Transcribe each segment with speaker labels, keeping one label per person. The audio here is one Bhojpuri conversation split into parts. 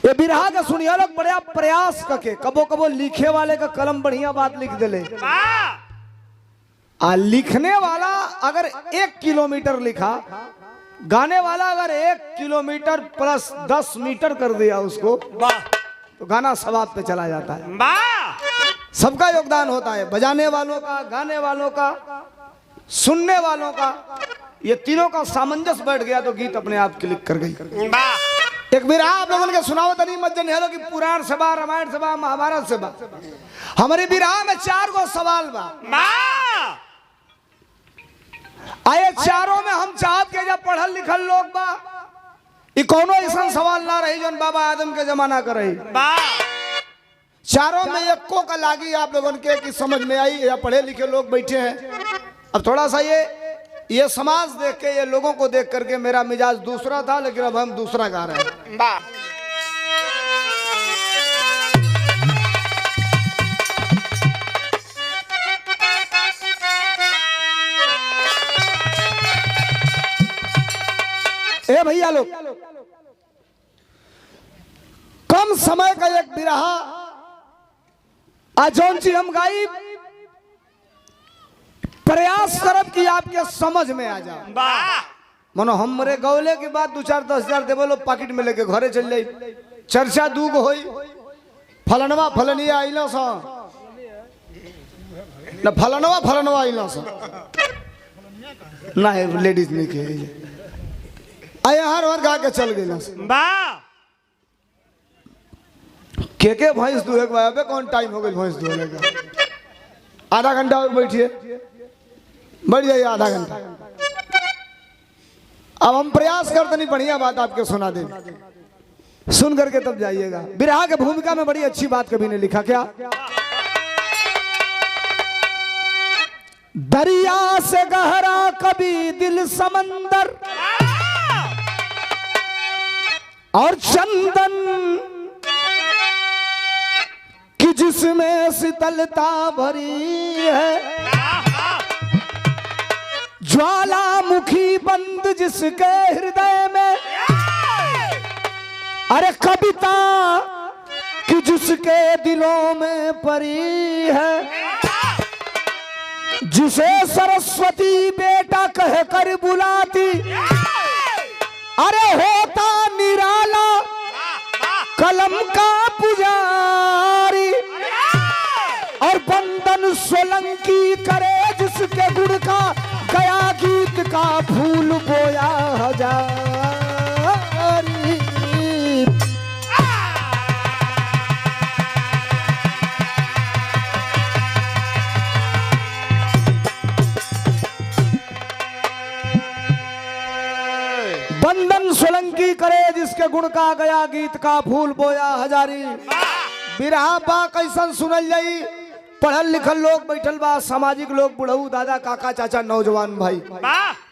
Speaker 1: ये बिरहा के सुनिया लोग बड़ा प्रयास करके कबो कबो लिखे वाले का कलम बढ़िया बात लिख देले। लिखने वाला अगर 1 किलोमीटर लिखा, गाने वाला अगर 1 किलोमीटर प्लस 10 मीटर कर दिया उसको, तो गाना सवाब पे चला जाता है। सबका योगदान होता है, बजाने वालों का, गाने वालों का, सुनने वालों का। ये तीनों का सामंजस्य बैठ गया तो गीत अपने आप क्लिक कर गई। एक बिरहा आप लोगों के सुनाओ तनी मत जन कि पुराण सभा, रामायण सभा, महाभारत सभा। हमारे बिरहा में 4 गो सवाल बा। आए चारों में हम चाहत के जब पढ़ल लिखल लोग बा, ये कोनो ऐसा सवाल ना रही जो बाबा आदम के जमाना कर रही। चारों में एको का लागी आप लोगों के कि समझ में आई, या पढ़े लिखे लोग बैठे हैं। अब थोड़ा सा ये समाज देख के, ये लोगों को देख करके मेरा मिजाज दूसरा था, लेकिन अब हम दूसरा गा रहे हैं। ए भैया लोग, कम समय का एक बिरहा आज जौन चीज हम गाई, प्रयास करब कि आपके समझ में आ जाए। मनो हमरे गौले के बाद 2-4-10 हजार देवो लोग पॉकेट में लेके घरे चल जाई, चर्चा दूग होई, फलनवा फलनिया आइलो सा न, फलनवा आइलो सा ना, लेडीज नहीं के आया हर बार गा के चल गई। के भैंस दुहे के कौन टाइम हो गई भैंस दुहने का? आधा घंटा और बैठिए, बढ़ जाइए आधा घंटा। अब हम प्रयास करते नहीं, बढ़िया बात आपके सुना दे, सुन करके तब जाइएगा। बिरहा के भूमिका में बड़ी अच्छी बात कभी ने लिखा क्या? दरिया से गहरा कभी दिल समंदर, और चंदन की जिसमें शीतलता भरी है, ज्वालामुखी बंद जिसके हृदय में, अरे कविता कि जिसके दिलों में परी है, जिसे सरस्वती बेटा कहकर बुलाती, अरे होता निराला कलम का पुजारी, और बंदन सोलंकी करे जिसके गुण का गया गीत का फूल बोया हजारी। बंदन सोलंकी करे जिसके गुण का गया गीत का फूल बोया हजारी। बिरहा बा कैसन सुनल जाई? पढ़ल लिखल लोग बैठल बा, सामाजिक लोग, बुढ़ऊ, दादा, काका, चाचा, नौजवान भाई,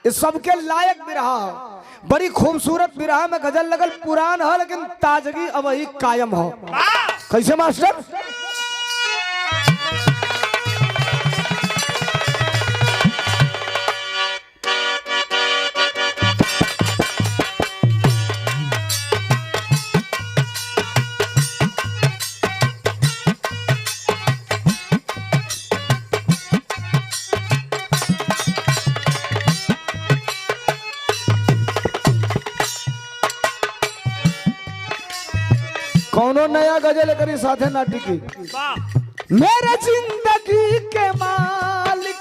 Speaker 1: इस सबके लायक बिरहा है। बड़ी खूबसूरत बिरहा में गजल लगल, पुरान है लेकिन ताजगी अब ही कायम हो। कैसे मास्टर? कौनो नया गजल करी साथे ना टिकी। मेरे जिंदगी के मालिक,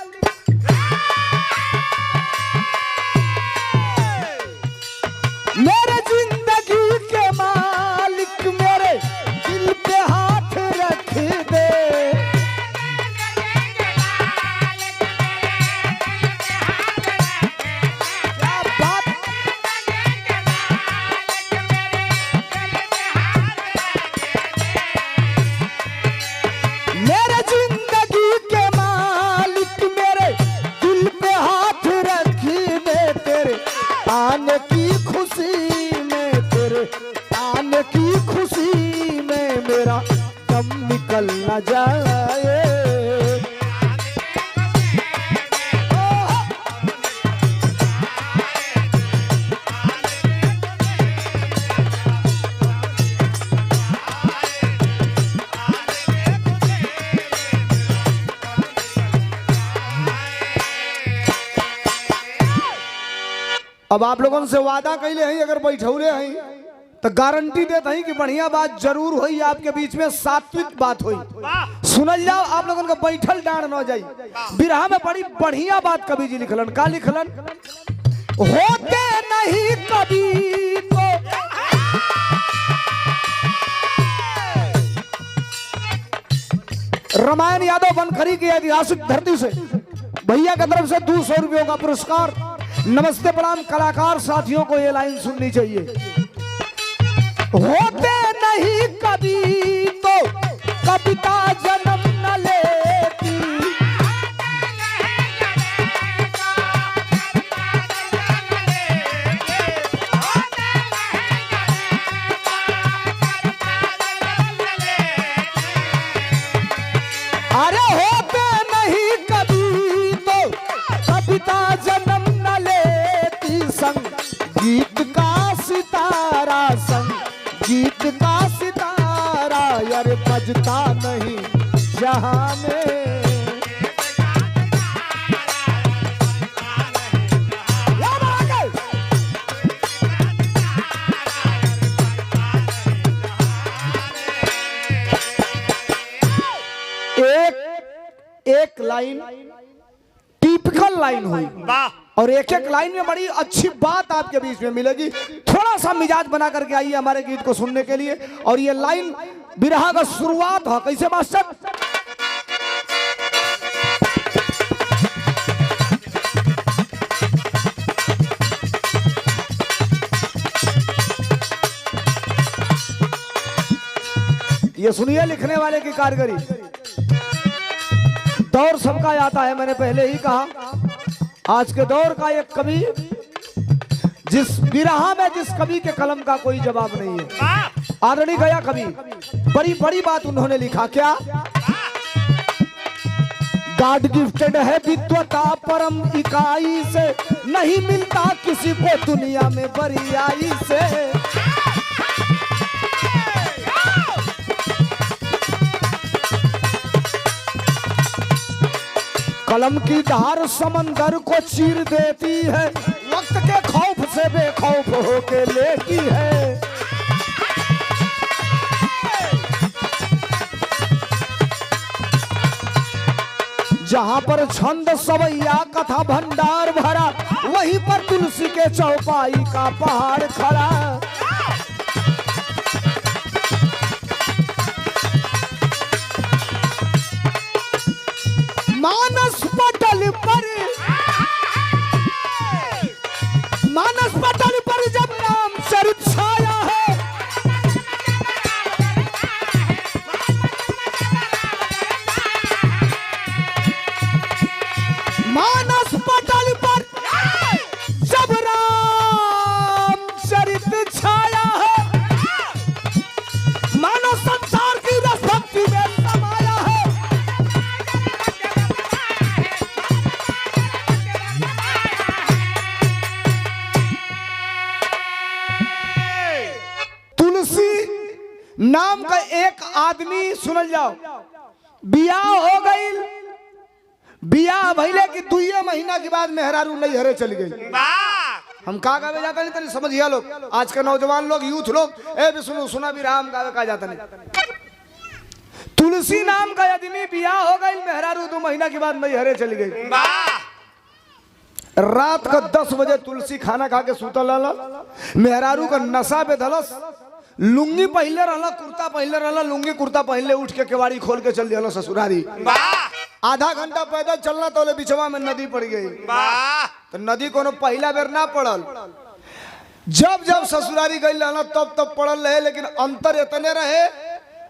Speaker 1: मेरे जिंदगी के मालिक, मेरे दिल पे हाथ रख दे, आने की खुशी में, तेरे आने की खुशी में मेरा दम निकल न जाए। अब आप लोगों से वादा कैले हैं अगर बैठौले हैं तो गारंटी देते हैं कि बढ़िया बात जरूर हुई, आपके बीच में सात्विक बात हुई। सुनल जाओ, आप लोगों को बैठल डांड न जाई। बिरहा में बड़ी बढ़िया बात कवि जी लिखलन। का लिखलन? होते नहीं कभी तो रामायण यादव बनखरी की ऐतिहासिक धरती से भैया की तरफ से 200 रुपयों का पुरस्कार। नमस्ते प्रणाम कलाकार साथियों को ये लाइन सुननी चाहिए। होते नहीं कभी तो कविता जन्म न लेती, अरे होते नहीं कभी तो कविता जन्म न लेती, संगीत का सितारा संगीत का सितारा यार बजता नहीं जहां में। एक लाइन टिपिकल लाइन हुई और एक एक लाइन में बड़ी अच्छी बात आपके बीच में मिलेगी। थोड़ा सा मिजाज बना करके आइए हमारे गीत को सुनने के लिए। और ये लाइन बिरहा का शुरुआत है। कैसे मास्टर? ये सुनिए लिखने वाले की कारीगरी। दौर सबका आता है, मैंने पहले ही कहा। आज के दौर का एक कवि, जिस बिरहा में जिस कवि के कलम का कोई जवाब नहीं है, आदरणीय गया कवि। बड़ी बड़ी बात उन्होंने लिखा। क्या? गॉड गिफ्टेड है विद्वता परम इकाई से, नहीं मिलता किसी को दुनिया में बरियाई से। कलम की धार समंदर को चीर देती है, वक्त के खौफ से बेखौफ होके लेती है। जहां पर छंद सवैया कथा भंडार भरा, वहीं पर तुलसी के चौपाई का पहाड़ खड़ा। मानस पटल पर जब नाम चरित छाया है, मानस पटल पर जब राम चरित छाया है, मानव संसार की रस भक्ति में समाया है। नाम का एक आदमी, सुनल जाओ, बियाह हो गई। बियाह भइले की 2 महीना के बाद मेहरारू नहीं हरे चल गई। हम का गावे जाता नहीं तनी समझिया लोग, आज के नौजवान लोग, यूथ लोग, ए भी सुनो सुना भी राम गावे का जाता नहीं। तुलसी नाम का आदमी बियाह हो गई, मेहरारू 2 महीना के बाद नहीं हरे चल गई। रात का 10 बजे तुलसी खाना खा के सुतल रहला, मेहरारू का नशा पे धलस। लुंगी पहले रहला, कुर्ता पहले रहला, लुंगी कुर्ता पहले उठ के केवाड़ी खोल के चल दिया ससुरारी। आधा घंटा पैदल चलना तो बिचवा में नदी पड़ गई। तो नदी कोनो पहला बेर ना पड़ल, जब जब ससुरारी गई रहना तब तब पड़ल रहे। लेकिन अंतर इतने रहे,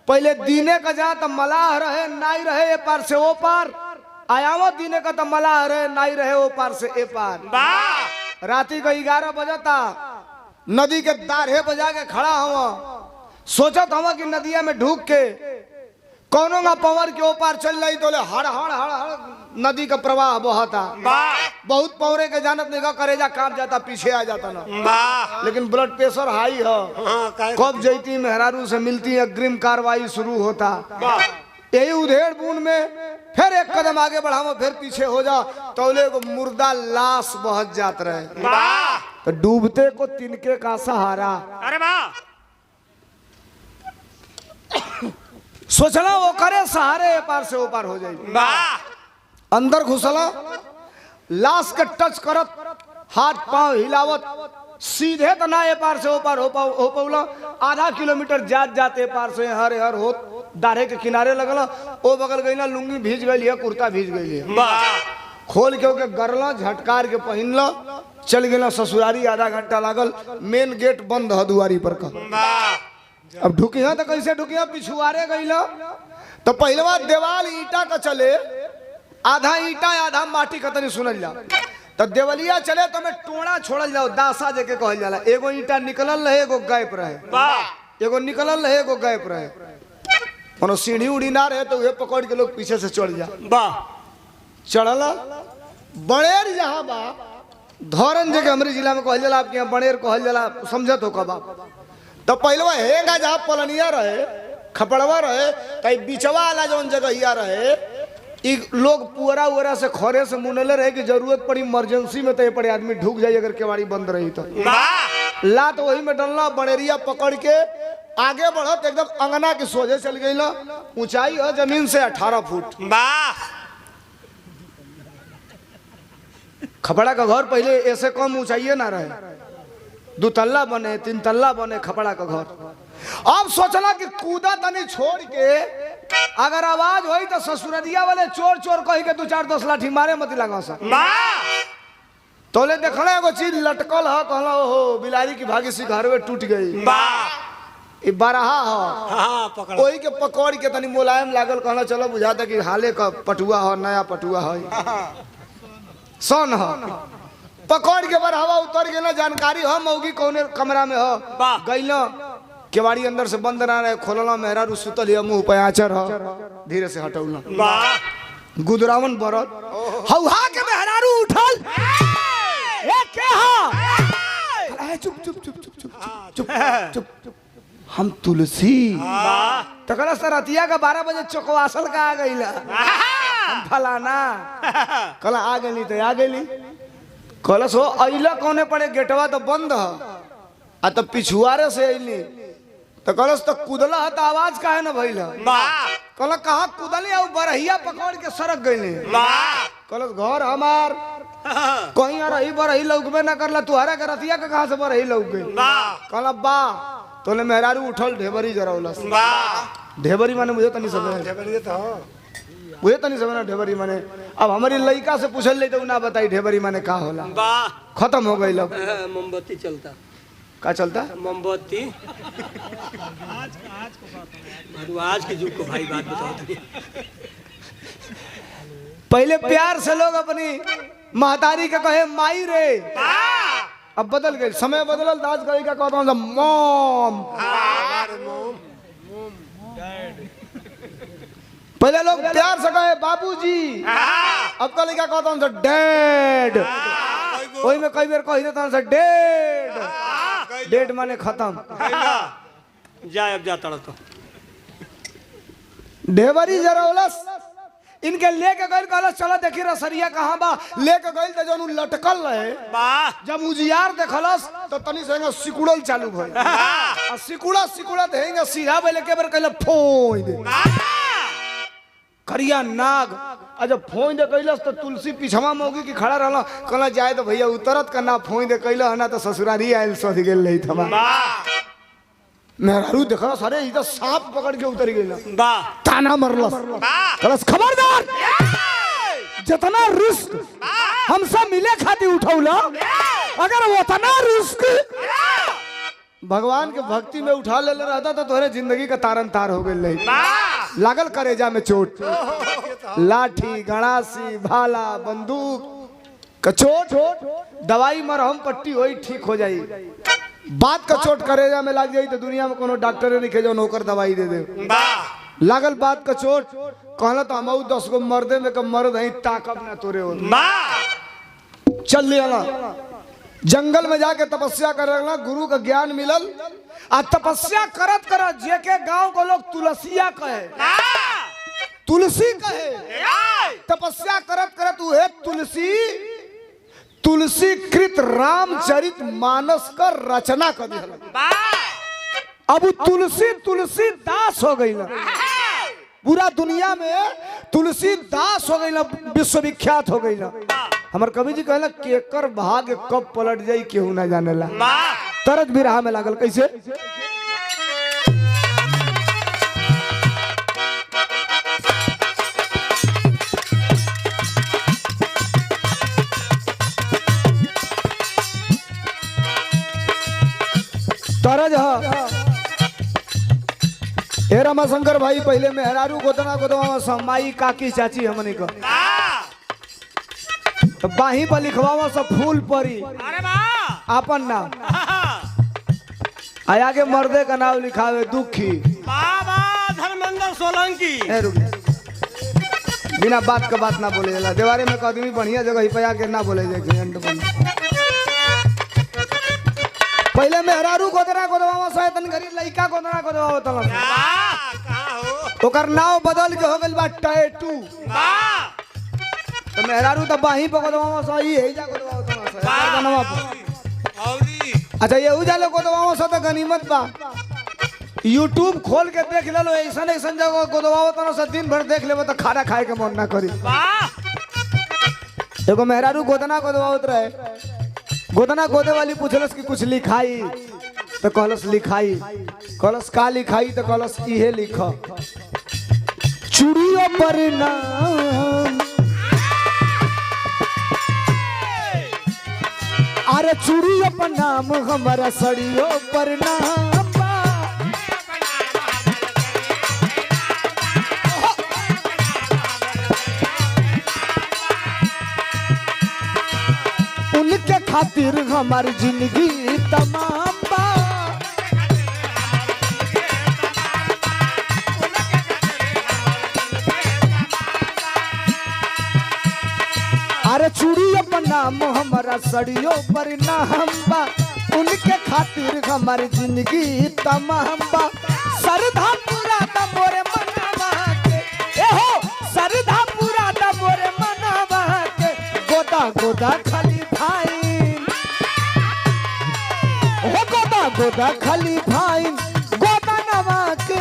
Speaker 1: पहले दीने का जा तो मलाह रहे, नाई रहे ए पार से ओ पार, आयावत दीने का तो मलाह रहे, नाई रहे ओ पार से ए पार। राती का 11 बजता, नदी के दाढ़े बजा के खड़ा हुआ, सोचत हवा कि नदिया में ढूक के कौनो ना पवर के ऊपर चल रही तो हड़ हड़ हड़ हड़ नदी का प्रवाह बहता। बहुत पौरे के जानत नहीं, करेजा कांप जाता, पीछे आ जाता ना। लेकिन ब्लड प्रेशर हाई है, कब जैती मेहरारू से मिलती, अग्रिम कार्रवाई शुरू होता। यही उधेड़ बूंद में फिर एक कदम आगे बढ़ाओ, फिर पीछे हो जा, तौले को मुर्दा लाश बहत जात रहे। तो डूबते को तिनके का सहारा।
Speaker 2: अरे वाह,
Speaker 1: सोचना वो करे सहारे पार से वो पार हो जाएगी। अंदर घुसला, लाश के टच करत, हाथ पांव हिलावत, सीधे तो ना ए पार से ओ पार हो पौला। आधा किलोमीटर जात जाते पार से हर हर हो दाढ़े के किनारे लगल, ओ बगल गई ना, लुंगी भीज गई है, कुर्ता भीज गई है, खोल के ओके गरला, झटकार के पहनला, चल गया ससुरारी। आधा घंटा लागल, मेन गेट बंद है दुआरी पर का। अब ढुकिया तो कैसे ढुकिया, पिछुआरे गई तो पहलवा देवाल ईटा का चले, आधा ईटा आधा माटी का तनी सुनल जा। तो देवलिया चले तो मैं टोड़ा छोड़ल जाओ, दासा जेके कहल जाला। एगो ईटा निकलल रहे, एगो गायब रहे, एगो निकलल रहे, एगो गायब रहे। कोनो सीढ़ी उड़ी ना रहे तो वे पकड़ के लोग पीछे से चढ़ जा। चढ़ल बड़ेर जहाँ बा, धौरन जगह हमारे जिला में कहल जाला, आपके यहाँ बड़ेर कहल जाला, समझत हो कब। तो पहलवा हेगा जहाँ पलनिया रहे, खपड़वा रहे, कहीं बिचवा वाला जौन जगह रहे, लोग पुअरा उरा से खरे से मुनले रहे कि जरूरत पड़ी इमरजेंसी में तो ये पड़े आदमी ढूक जाए अगर केवाड़ी बंद रही तो। लात वही में डलना, बड़ेरिया पकड़ के आगे बढ़त, एकदम अंगना के सोझे चल गई ना। ऊंचाई है जमीन से 18 फुट। खपड़ा का घर पहले ऐसे कम ऊंचाई ना रहे, 2 तल्ला बने, 3 तल्ला बने खपड़ा का घर। अब सोचला कि कूदा तनी छोड़ के अगर आवाज होई तो ससुरदिया वाले चोर चोर कही के 2-4-10 लाठी मारे मत लगा सा। तोले देखला एगो चीज लटकल है, कहला ओहो बिलारी की भागी सी घर में टूट गई। ई बरहा है, ओही के पकड़ के तनी मुलायम लागल, कहला चलो बुझाता कि हाले का पटुआ है, नया पटुआ है, सन है। पकड़ के बरहवा उतर गेला, जानकारी हो मौगी कौने कमरा में हो गईला, केवाड़ी अंदर से बंद ना रहे, खोलला, मेहरारू सुतल है, मुंह पे आचर है, धीरे से हटौला, गुदरावन बरत हौहा के मेहरारू उठल, ए के हा, चुप चुप चुप चुप चुप चुप चुप, हम तुलसी। तकला सरतिया का 12 बजे चौकवासल का आ गईला, हम फलाना कला आ गई तो आ गई। कलस हो अइला कौने पड़े, गेटवा तो बंद है, आ तो पिछुआरे से अइली तो कलस तो कूदला है तो आवाज काहे ना भइल। कल कहा कूदली, और बरहिया पकड़ के सरक गईली। कलस घर हमार कहीं रही बरही लौकबे ना करला, तुहरा के रतिया के कहा से बरही लौक गई। कहला बा तोले मेहरारू उठल, ढेबरी जरौलस। ढेबरी माने मुझे तनी समझ, मुझे तनी समझ ना ढेबरी माने। अब हमारी लड़का से पूछल ले तो ना बताई ढेबरी माने का होला, खत्म हो गई। लब
Speaker 2: मोमबत्ती चलता,
Speaker 1: का चलता
Speaker 2: मोमबत्ती। आज के युग को भाई बात बताओ।
Speaker 1: पहले प्यार से लोग अपनी महतारी का कहे माई रे, अब बदल गए, समय बदलल, दास गई का कहता हूँ मॉम। पहले लोग प्यार से कहे बाबूजी, अब का लड़का कहता हूँ डैड। वही में कई बार कही देता हूँ डेड, डेड माने खत्म।
Speaker 2: जा अब जाता रहा तो
Speaker 1: ढेबरी जरौलस, इनके लेके गए, कहला चलो देखी रसरिया कहाँ बा। लेके गए तो जब लटकल रहे, जब उजियार देखलस तो तनी से सिकुड़ल चालू भइल, आ सिकुड़ा देंगे सीधा बेले के बार कहला फोई दे करिया नाग। आ जब फोई दे कैलस तो तुलसी पिछवा मौगी की खड़ा रहला, कहला जाए तो भैया उतरत का ना फोई दे कैला ना तो ससुरारी आयल सध गेल रही थमा। मेहरारू देखला सारे इधर सांप पकड़ के उतर गेला, ताना मरलस, कहलस खबरदार, जितना रिस्क हमसे मिले खातिर उठौला, अगर वो तना रिस्क भगवान के भक्ति में उठा ले रहता तो तोहरे जिंदगी का तारन तार हो गई। लागल करेजा में चोट, लाठी गड़ासी भाला बंदूक का चोट, दवाई मरहम पट्टी होई ठीक हो जाई। बात का चोट करेजा में लग जाई तो दुनिया में कोनो डॉक्टर नहीं जो नौकर दवाई दे दे। लागल बात का चोट, कहला तो हम 10 गो मर्दे में का मर्द है, ताकब ना तोरे हो। चल लिया जंगल में जाके तपस्या करना, गुरु का ज्ञान मिलल, आ तपस्या करत करत जेके गांव को लोग तुलसिया कहे, तुलसी कहे तपस्या करत करत उहे तुलसी तुलसी कृत रामचरित मानस का रचना कर दिया। अब तुलसी तुलसी दास हो गई ना, पूरा दुनिया में तुलसी दास हो गई ना, विश्वविख्यात हो गई ना। हमार कवि जी कहला केकर भाग्य कब पलट जाई केहू ना जानेला। तरज भी राह में लागल कैसे तरज हे रमाशंकर भाई पहले मेहरारू गोदना गोदवा माई काकी चाची हमने को तो बाही पर लिखवावा सब फूल परी आपन नाम आया के मर्दे का नाम लिखावे दुखी
Speaker 2: बाबा धर्मेंद्र सोलंकी।
Speaker 1: बिना बात का बात ना बोले जाला देवारे में आदमी बढ़िया जगह ही पे आके ना बोले जाए। पहले मेहरारू गोदना गोदवा से तन गरीब लइका गोदना गोदवा तल ओकर नाव बदल के हो गइल बा टैटू। तो मेहरारू तो बाही पे गोदवा सही है जा गोदवा तल अच्छा ये उजाले गोदवा से तो गनीमत बा। यूट्यूब खोल के देख ले लो ऐसा ऐसा जगह गोदवा तल से दिन भर देख लेबो तो खाना खाए के मन ना करी। एगो मेहरारू गोदना गोदवा रहे गोदना गोदे वाली पूछलस कि कुछ लिखाई तो कहलस लिखाई कहलस का लिखाई तो कहलस इहे लिख चूड़ियों पर नाम अरे चूड़ियों पर नाम हमारा सड़ियों पर नाम उनके खातिर हमारी जिंदगी तमाम बा। अरे चूड़ियों पर नाम हमारा सड़ियों पर नाम बा उनके खातिर हमारी जिंदगी तमाम बा। सरधा पूरा दा मोरे मनवा के ए हो सरधा पूरा दा मोरे मनवा के गोदा गोदा खाली गोदा खाली भाई गोदा नवा के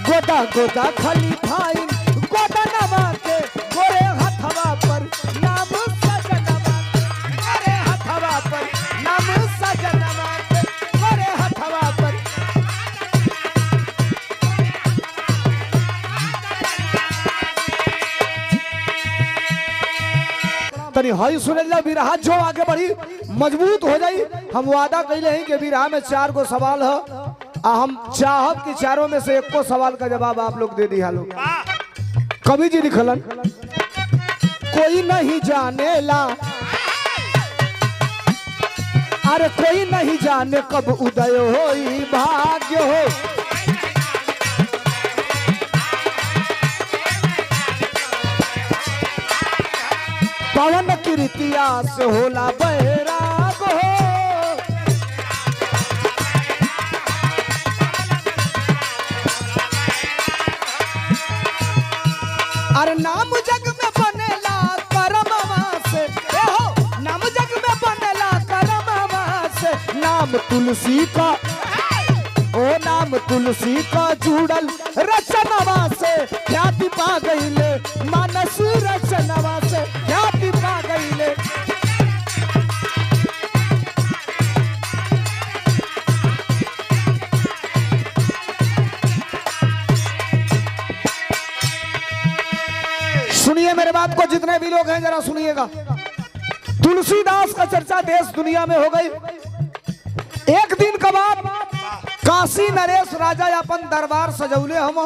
Speaker 1: गोदा गोदा खाली भाई गोदा नवा के गोरे हथवा पर नाम सजनवा गोरे हथवा पर नाम सजनवा के गोरे हथवा पर तनी हई सुनेला भी रहा जो आगे बढ़ी मजबूत हो जाई। हम वादा कैले हैं कि विराह में 4 गो सवाल है हम चाहब कि चारों में से 1 को सवाल का जवाब आप लोग दे दिया लोग। कवि जी लिखलन कोई नहीं जानेला अरे कोई नहीं जाने कब उदय होई भाग्य हो पवन कीर्तिया से होला बैराग हो अरे नाम जग में बनेला करमवा से हो नाम जग में बनेला करमवा से नाम तुलसी का ओ नाम तुलसी का जुड़ल रचनवा से ख्याति पा गईले मानस रचनवा से ख्याति पा गईले। सुनिए मेरे बात को जितने भी लोग हैं जरा सुनिएगा। तुलसीदास का चर्चा देश दुनिया में हो गई। एक दिन का बाद काशी नरेश राजा अपन दरबार सजौले हम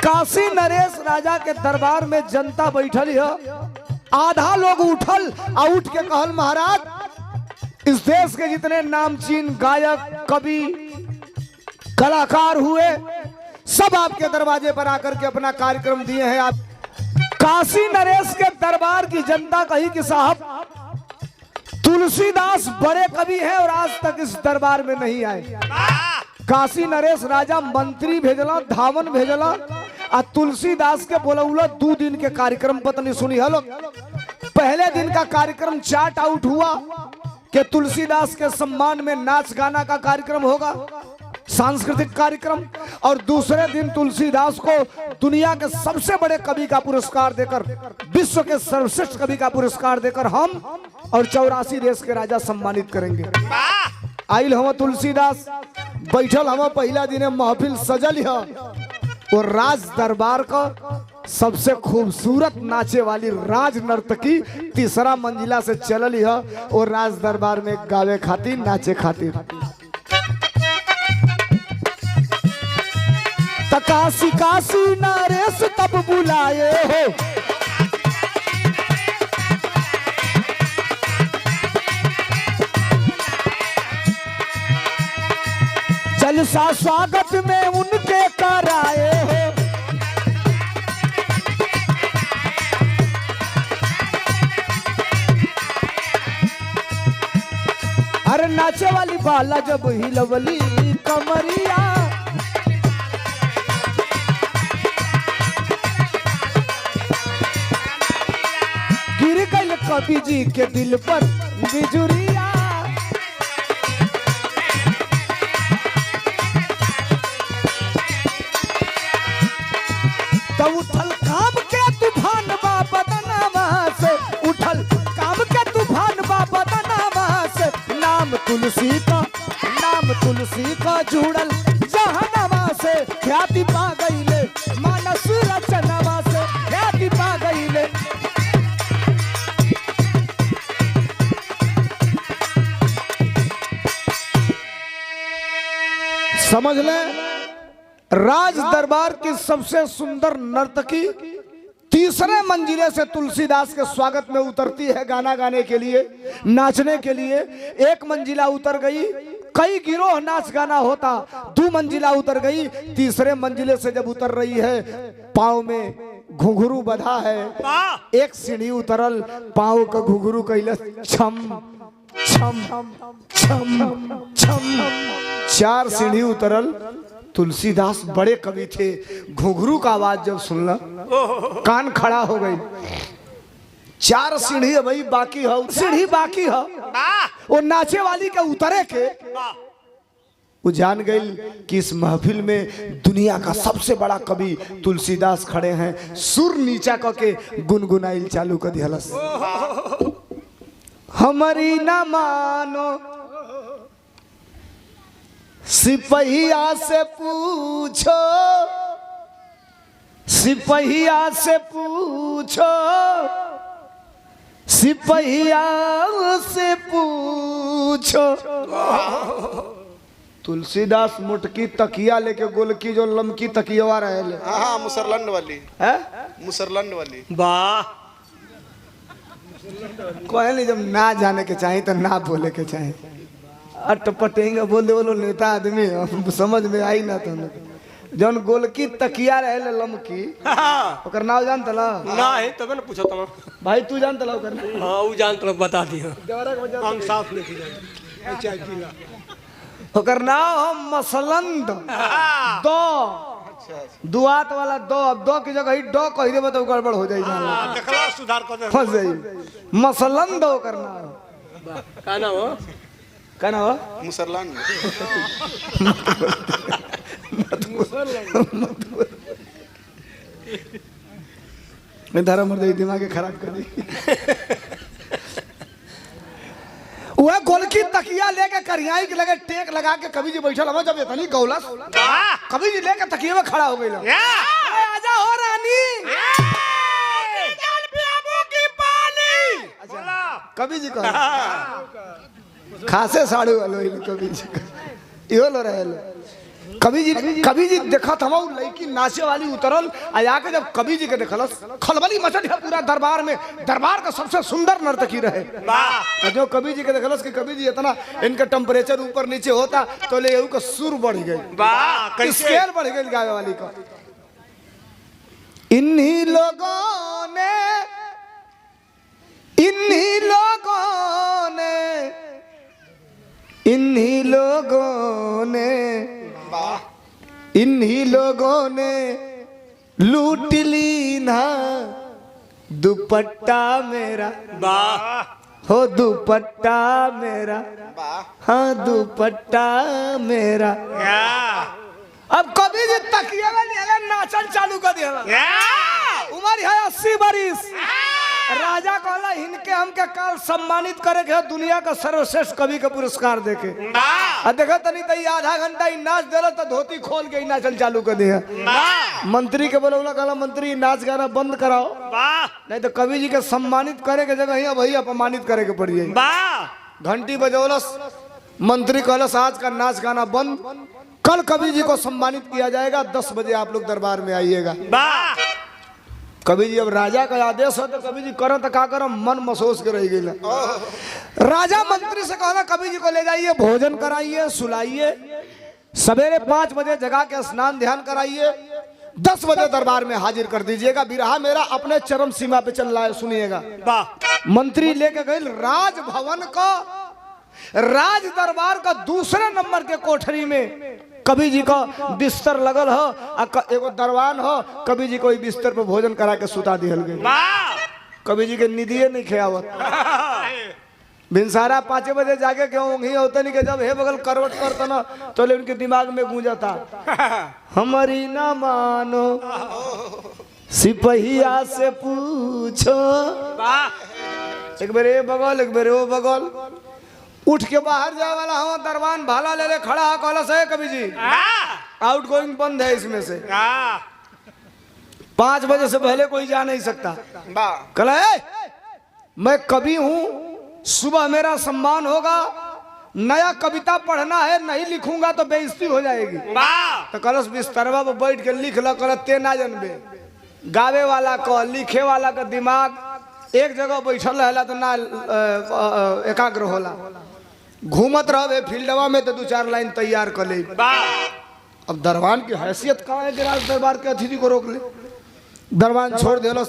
Speaker 1: काशी नरेश राजा के दरबार में जनता बैठल है। आधा लोग उठल और उठ के कहल महाराज इस देश के जितने नामचीन गायक कवि कलाकार हुए सब आपके दरवाजे पर आकर के अपना कार्यक्रम दिए हैं। आप काशी नरेश के दरबार की जनता कही कि साहब तुलसीदास बड़े कवि हैं और आज तक इस दरबार में नहीं आए। काशी नरेश राजा मंत्री भेजला, धावन भेजला आ तुलसीदास के बोलौला 2 दिन के कार्यक्रम पत्नी सुनी हलो। पहले दिन का कार्यक्रम चार्ट आउट हुआ कि तुलसीदास के सम्मान में नाच गाना का कार्यक्रम होगा, सांस्कृतिक कार्यक्रम। और दूसरे दिन तुलसीदास को दुनिया के सबसे बड़े कवि का पुरस्कार देकर, विश्व के सर्वश्रेष्ठ कवि का पुरस्कार देकर हम और 84 देश के राजा सम्मानित करेंगे। आइल हम तुलसीदास, बैठल हम पहला दिन महफिल सजल है और राज दरबार का सबसे खूबसूरत नाचे वाली राज नर्तकी तीसरा मंजिला से चलल है और राज दरबार में गावे खातिर नाचे खातिर। काशी काशी नरेश तब बुलाए हो, जलसा स्वागत में उनके कराए हो। अरे नाचे वाली बाला जब हिलवली कमरिया, गिर गई कवि जी के दिल पर बिजुरिया। तो उठल काम के तूफान बा बदनामा से, उठल काम के तूफान बा बदनामा से। नाम तुलसी का जुड़ल जहनवा से, ख्याति पा गईले मानस रचनवा से, ख्याति पा गईले। समझ लें, राज दरबार की सबसे सुंदर नर्तकी तीसरे मंजिले से तुलसीदास के स्वागत में उतरती है गाना गाने के लिए, नाचने के लिए। 1 मंजिला उतर गई, कई गिरोह नाच गाना होता, 2 मंजिला उतर गई। तीसरे मंजिले से जब उतर रही है, पाँव में घुंघरू बधा है, 1 सीढ़ी उतरल, पाँव का घुंघरू कैल छम छम छम छम, 4 सीढ़ी उतरल। तुलसीदास बड़े कवि थे, घुंघरू का आवाज जब सुनला कान खड़ा हो गई। 4 सीढ़ी है भाई, बाकी है सीढ़ी बाकी है। वो नाचे वाली के उतरे के वो जान गई कि इस महफिल में दुनिया का सबसे बड़ा कवि तुलसीदास खड़े हैं। सुर नीचा करके गुनगुनाइल चालू कर दिहलस, हमारी ना मानो सिपहिया से पूछो, सिपहिया से पूछो, सिपहिया से पूछो। तुलसीदास मुटकी तकिया लेके गोलकी जो लमकी तकिया रहे,
Speaker 3: हाँ मुसरलंड वाली
Speaker 1: है,
Speaker 3: मुसरलंड वाली।
Speaker 2: वाह,
Speaker 1: कोई नहीं, जब ना जाने के चाहिए तो ना बोले के चाहिए। अटपटेंगे बोले बोलो नेता आदमी समझ में आई ना। तो जौन गोलकी तकिया रहे लमकी, ओकर नाम जानता ला?
Speaker 2: नहीं तबे ना पूछो तुम
Speaker 1: भाई, तू जानता ला ओकर?
Speaker 2: हाँ वो जानत रहो, बता दियो हम साफ नहीं जान।
Speaker 1: ओकर नाम हम मसलंद दो, दुआत वाला दो। अब दो की जगह ही डो कह देबे तो गड़बड़ हो जाई, जान
Speaker 2: देखला सुधार कर दे,
Speaker 1: फंस जाई। मसलंद ओकर नाम
Speaker 2: का नाम हो?
Speaker 1: का नाम हो?
Speaker 3: मुसरलंड।
Speaker 1: मैं धर्म मर्द दिमाग खराब कर दी। वह गोलकी तकिया लेके करियाई के लगे टेक लगा के कवि जी बैठल हम, जब इतनी गौलस कवि जी लेके तकिए में खड़ा हो गई। आजा हो रानी, कवि जी कह खासे साड़ू वालो कवि जी इहो लो रहे। कवि जी देखा था लड़की नाचे वाली उतरल, आके जब कवि जी के देखलस खलबली मचल है पूरा दरबार में। दरबार का सबसे सुंदर नर्तकी रहे। जो कवि जी के देखलस कि कवि जी इतना इनका टेम्परेचर ऊपर नीचे होता तो ले का सुर बढ़ गई, स्केल बढ़ गई गावे वाली का। इन्हीं लोगों ने इन्हीं लोगों ने इन्हीं लोगों ने लूट ली ना दुपट्टा मेरा।
Speaker 2: वाह
Speaker 1: हो दुपट्टा मेरा,
Speaker 3: वाह
Speaker 1: हाँ दुपट्टा मेरा।
Speaker 2: या
Speaker 1: अब कभी भी तकिया में नहीं नाचन चालू कर दिया।
Speaker 2: या
Speaker 1: उम्र है 80 बरिस। राजा कहला इनके हमके काल सम्मानित करे के दुनिया का सर्वश्रेष्ठ कवि का पुरस्कार देके।
Speaker 2: वाह
Speaker 1: देखा तनी तई आधा घंटा ही नाच देला तो धोती खोल के ही नाचन चालू कर दिया।
Speaker 2: वाह
Speaker 1: मंत्री के बोला कहला मंत्री नाच गाना बंद कराओ,
Speaker 2: वाह
Speaker 1: नहीं तो कवि जी के सम्मानित करे के जगह ही वही अपमानित करे के पड़ी जाए।
Speaker 2: वाह
Speaker 1: घंटी बजौलस, मंत्री कहलस आज का नाच गाना बंद, कल कवि जी को सम्मानित किया जाएगा, 10 बजे आप लोग दरबार में आइएगा।
Speaker 2: वाह
Speaker 1: कवि जी अब राजा का आदेश हो तो कवि जी करो तो का करो, मन महसूस के रह गई। राजा मंत्री से कहना कवि जी को ले जाइए, भोजन कराइए, सुलाइए, सवेरे 5 बजे जगा के स्नान ध्यान कराइए, 10 बजे दरबार में हाजिर कर दीजिएगा। बिरहा मेरा अपने चरम सीमा पे चल रहा है, सुनिएगा।
Speaker 2: वाह
Speaker 1: मंत्री लेके गए राजभवन का, राज दरबार का दूसरे नंबर के कोठरी में कवि जी का बिस्तर लगल हो, एगो दरवान हो, कवि जी को बिस्तर पर भोजन करा के सुता दिहल गई।
Speaker 2: वाह
Speaker 1: कवि जी के निदिये नहीं खेवत, भिनसारा 5 बजे जाके क्यों ही होता नहीं कि जब हे बगल करवट करता ना तो ले उनके दिमाग में गूंजा था हमारी ना मानो सिपहिया से पूछो।
Speaker 2: वाह
Speaker 1: एक बेर बगल एक बेर वो बगल, उठ के बाहर जाए वाला हम दरबान भाला ले ले खड़ा है, कहला से कवि जी आउट गोइंग बंद है इसमें से, 5 बजे से पहले कोई जा नहीं सकता।
Speaker 3: वाह
Speaker 1: कहला मैं कवि हूँ, सुबह मेरा सम्मान होगा, नया कविता पढ़ना है, नहीं लिखूंगा तो बेइज्जती हो जाएगी।
Speaker 2: वाह
Speaker 1: तो कलश बिस्तरवा पर बैठ के लिख लो, कल ते ना जनबे, गावे वाला को लिखे वाला का दिमाग एक जगह बैठल रहला तो ना एकाग्र होला, घूमत रहे फील्डवा में तो 2-4 लाइन तैयार कर ले। अब दरबान की हैसियत कहाँ है कि राज दरबार के अतिथि को रोक ले। दरबान छोड़ दिलो,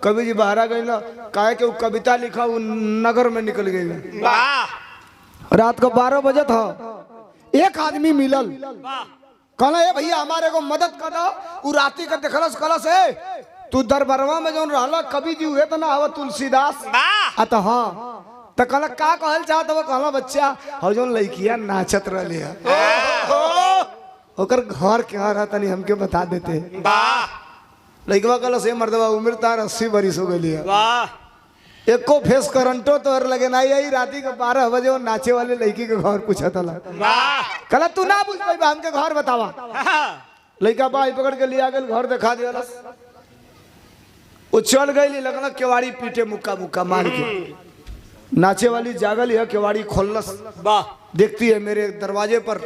Speaker 1: कवि जी बाहर आ गई ना, काहे के वो कविता लिखा वो नगर में निकल गई। रात को 12 बजे था, एक आदमी मिलल, कहला ए भैया हमारे को मदद कर दो, वो राती का देखलस, कलस है तू दरबारवा में जो रहला कवि जी हुए तो ना हवा तुलसीदास। तो हाँ तो कहला का कहल चाहत हो, कहला बच्चा हो जो लड़कियां नाचत रही है ओकर घर क्या रहा तनी हमके बता देते। लड़कवा कहला से मर्दवा उम्र तार 80 बरिस हो गई है, एको फेस करंटो तो लगे ना आई, राती के 12 बजे वो नाचे वाले लड़की के घर पूछा था, कहला तू ना पूछ पाई हमके घर बतावा। लड़का बाई पकड़ के लिया गल, घर दिखा दिया, वो चल गई, लगना केवाड़ी पीटे मुक्का मुक्का मार के, नाचे वाली जागल है, केवाड़ी खोलस, देखती है मेरे दरवाजे पर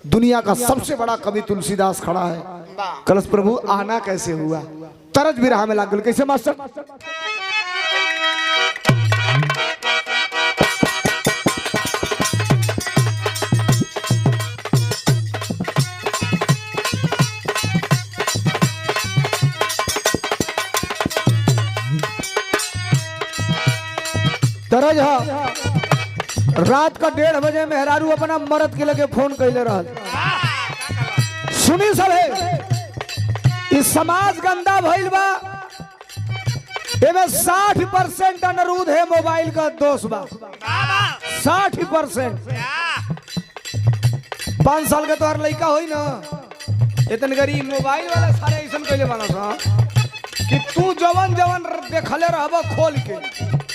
Speaker 1: दुनिया का सबसे बड़ा कवि तुलसीदास खड़ा है। कलश प्रभु आना कैसे हुआ, तरज भी रहा में लागल, कैसे मास्टर? तरज रात का 1:30 बजे मेहरारू अपना मर्द के लगे फोन कैले रहा, सुनी सब है इस समाज गंदा भइल बा, एमे 60% अनुरोध है मोबाइल का दोष बा, 60%। 5 साल का तोहर लड़का होई ना, इतन गरीब मोबाइल वाला सारे ऐसा कैले बना सा कि तू जवन जवन देखले रहबा खोल के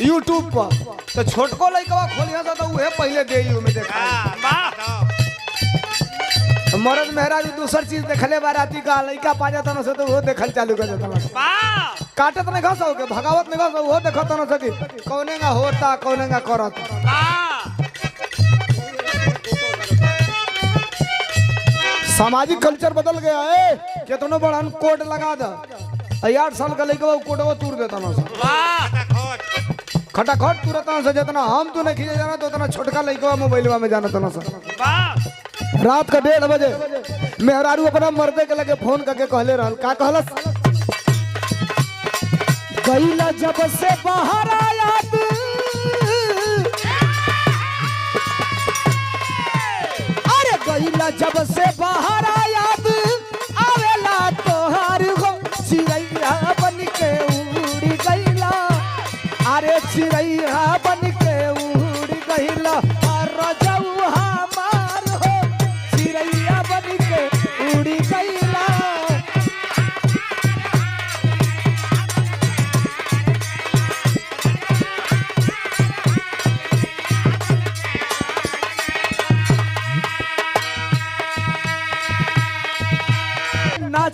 Speaker 1: यूट्यूब पर, तो छोटको लड़का खोलिया तो उहे पहले दे में देखा। मर्द मेहराज दूसर चीज देखले बाराती का लड़का पा जाता ना से तो वो देखल चालू कर देता, काटत नहीं घस के भगावत नहीं घस, वो देखत ना सकी कौने का होता कौने का करत। सामाजिक कल्चर बदल गया है, कितनो बड़ा कोड लगा दा, 8 साल का लड़का कोडवा तूर देता ना खटाखट तुरंत से, जितना हम तू नहीं खींचे जाना तो उतना छोटका लड़का मोबाइलवा में जाना था सर। रात का 1:30 बजे मेहरारू अपना मर्दे के लगे फोन करके कहले रहल, का कहलस? गईला जब से बाहर आया अरे गईला जब से बाहर आया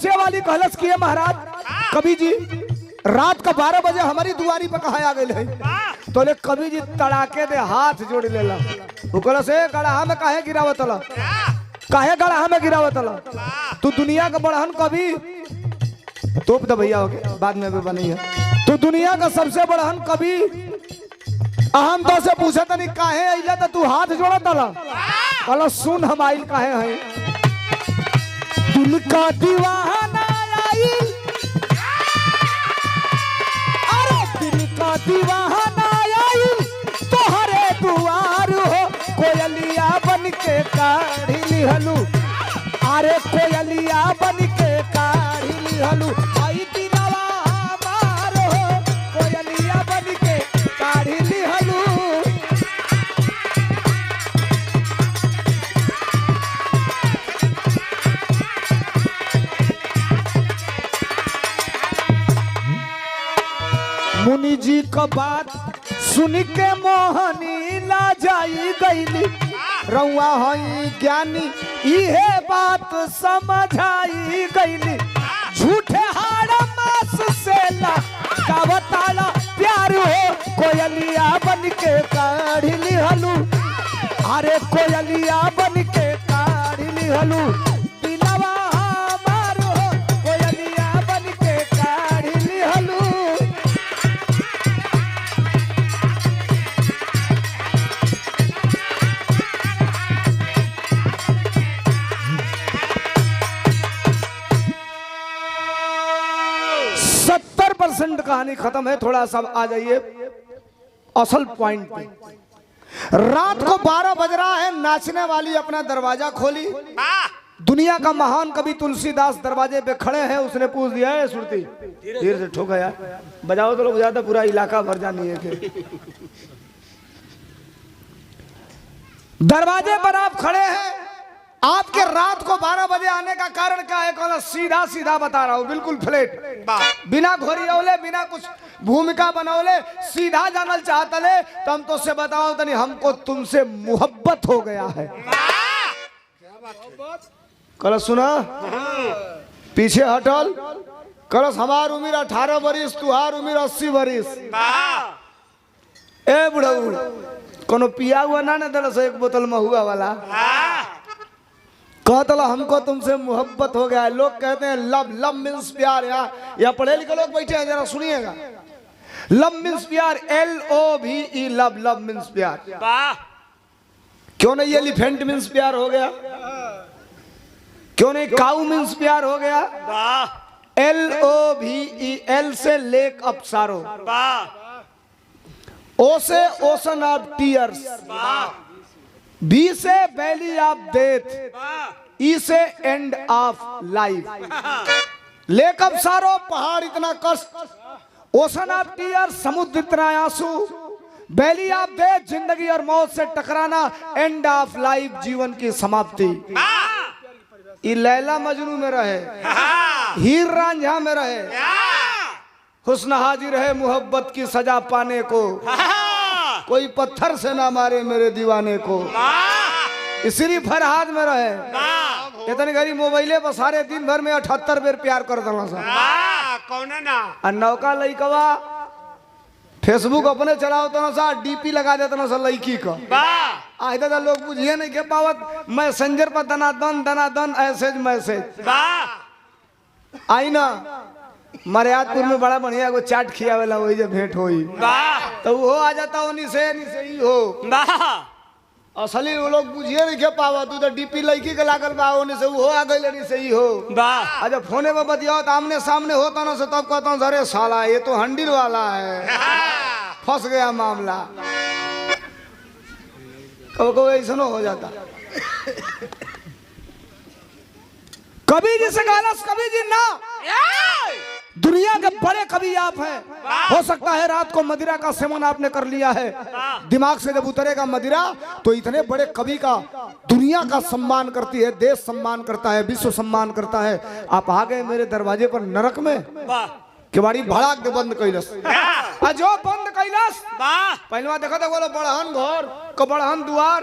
Speaker 1: नाचे वाली कहलस किए महाराज कवि जी रात का 12 बजे हमारी दुआरी पे कहा आ गए तो ले कवि जी तड़ाके दे हाथ जोड़ लेला वो कहलस ए गड़हा में काहे गिरावत ला काहे गड़हा में गिरावत ला तू दुनिया का बड़हन कवि तोप दे भैया हो गया बाद में भी बनी है तू दुनिया का सबसे बड़हन कवि हम तो से पूछा था नहीं काहे अइला तो तू हाथ जोड़ा तला कहला सुन हम आइल काहे हैं दिल का दीवाना आई अरे दिल का दीवाना आई तोहरे दुआर हो कोयलिया बन के काढ़ी लिहलू अरे कोयलिया बन के काढ़ी लिहलू आई दिलवा हमार हो कोयलिया बन के काढ़ी लिहलू मुनि जी का बात सुन के मोहनी ला जाई गईली रउआ हई ज्ञानी इहे बात समझाई गईली झूठे हाड़ मास से ला कावताला प्यार हो कोयलिया बन के काढ़ी लिहलू अरे कोयलिया बन के काढ़ी लिहलू दिलवा हमार हो कोयलिया बन के काढ़ी लिहलू % कहानी खत्म है थोड़ा सा आ जाइए असल पॉइंट पे रात को 12 बज रहा है नाचने वाली अपना दरवाजा खोली दुनिया का महान कवि तुलसीदास दरवाजे पे खड़े हैं उसने पूछ दिया है सुरती धीरे से ठोका यार बजाओ तो लोग ज्यादा पूरा इलाका भर जानी है के दरवाजे पर आप खड़े हैं आपके रात को 12 बजे आने का कारण क्या है कौन सीधा सीधा बता रहा हूं बिल्कुल फ्लैट बिना घोरियोले बिना कुछ भूमिका बनौले सीधा जानल चाहतले तो हम तो से बताओ तनी हमको तुमसे मोहब्बत हो गया है कल सुना पीछे हटल कल हमार उम्र 18 बरिस तुहार उम्र 80 बरिस ए बुढ़ा कोनो पिया हुआ ना दल से एक बोतल महुआ वाला कहता हमको तुमसे मोहब्बत हो गया है लोग कहते हैं लव लव मीन्स प्यार या पढ़े लिखे लोग बैठे हैं जरा सुनिएगा लव मीन्स प्यार LOVE लव लव मीन्स प्यार क्यों नहीं एलिफेंट मीन्स प्यार हो गया क्यों नहीं काऊ मीन्स प्यार हो गया LOVE L से लेक अप्सारो O से ओशन ऑफ टीयर्स B से वैली ऑफ डेथ E से एंड ऑफ लाइफ लेक अप्सारो पहाड़ इतना कष्ट ओशन ऑफ टीयर्स समुद्र इतना आंसू वैली ऑफ डेथ जिंदगी और मौत से टकराना एंड ऑफ लाइफ जीवन की समाप्ति ये लैला मजनू में रहे हीर रांझा में रहे हुस्न हाजिर है मोहब्बत की सजा पाने को कोई पत्थर से ना मारे मेरे दीवाने को इसी फरहाद में रहे इतनी गरीब मोबाइले पर सारे दिन भर में 78 बेर प्यार कर देना नौका लइकवा फेसबुक अपने चलाओ तो सा DP लगा देता सा लड़की का आज तक लोग बुझिए नहीं के पावत मैसेंजर पर दनादन मैसेज आई ना मरियादपुर में बड़ा बढ़िया को चाट खियावेला वही जब भेंट होई तो वो आ जाता उन्हीं से ही हो असली वो लोग बुझिए नहीं के पावा तू तो DP लड़की के लागल बा उन्हीं से वो आ गई नहीं से ही हो जब फोने में बतियाओ तो आमने सामने होता ना से तब कहता हूँ अरे साला ये तो हंडिल वाला है फंस गया मामला कभी कभी ऐसा हो जाता कभी जी से गालस कभी जी ना दुनिया के बड़े कवि आप हैं हो सकता है रात को मदिरा का सेवन आपने कर लिया है दिमाग से जब उतरेगा मदिरा तो इतने बड़े कवि का दुनिया का सम्मान करती है देश सम्मान करता है विश्व सम्मान करता है आप आ गए मेरे दरवाजे पर नरक में केवाड़ी भड़ाक दे बंद कैलस जो बंद कैलस पहलवा देखा था बोलो बड़हन घर को बड़हन दुआर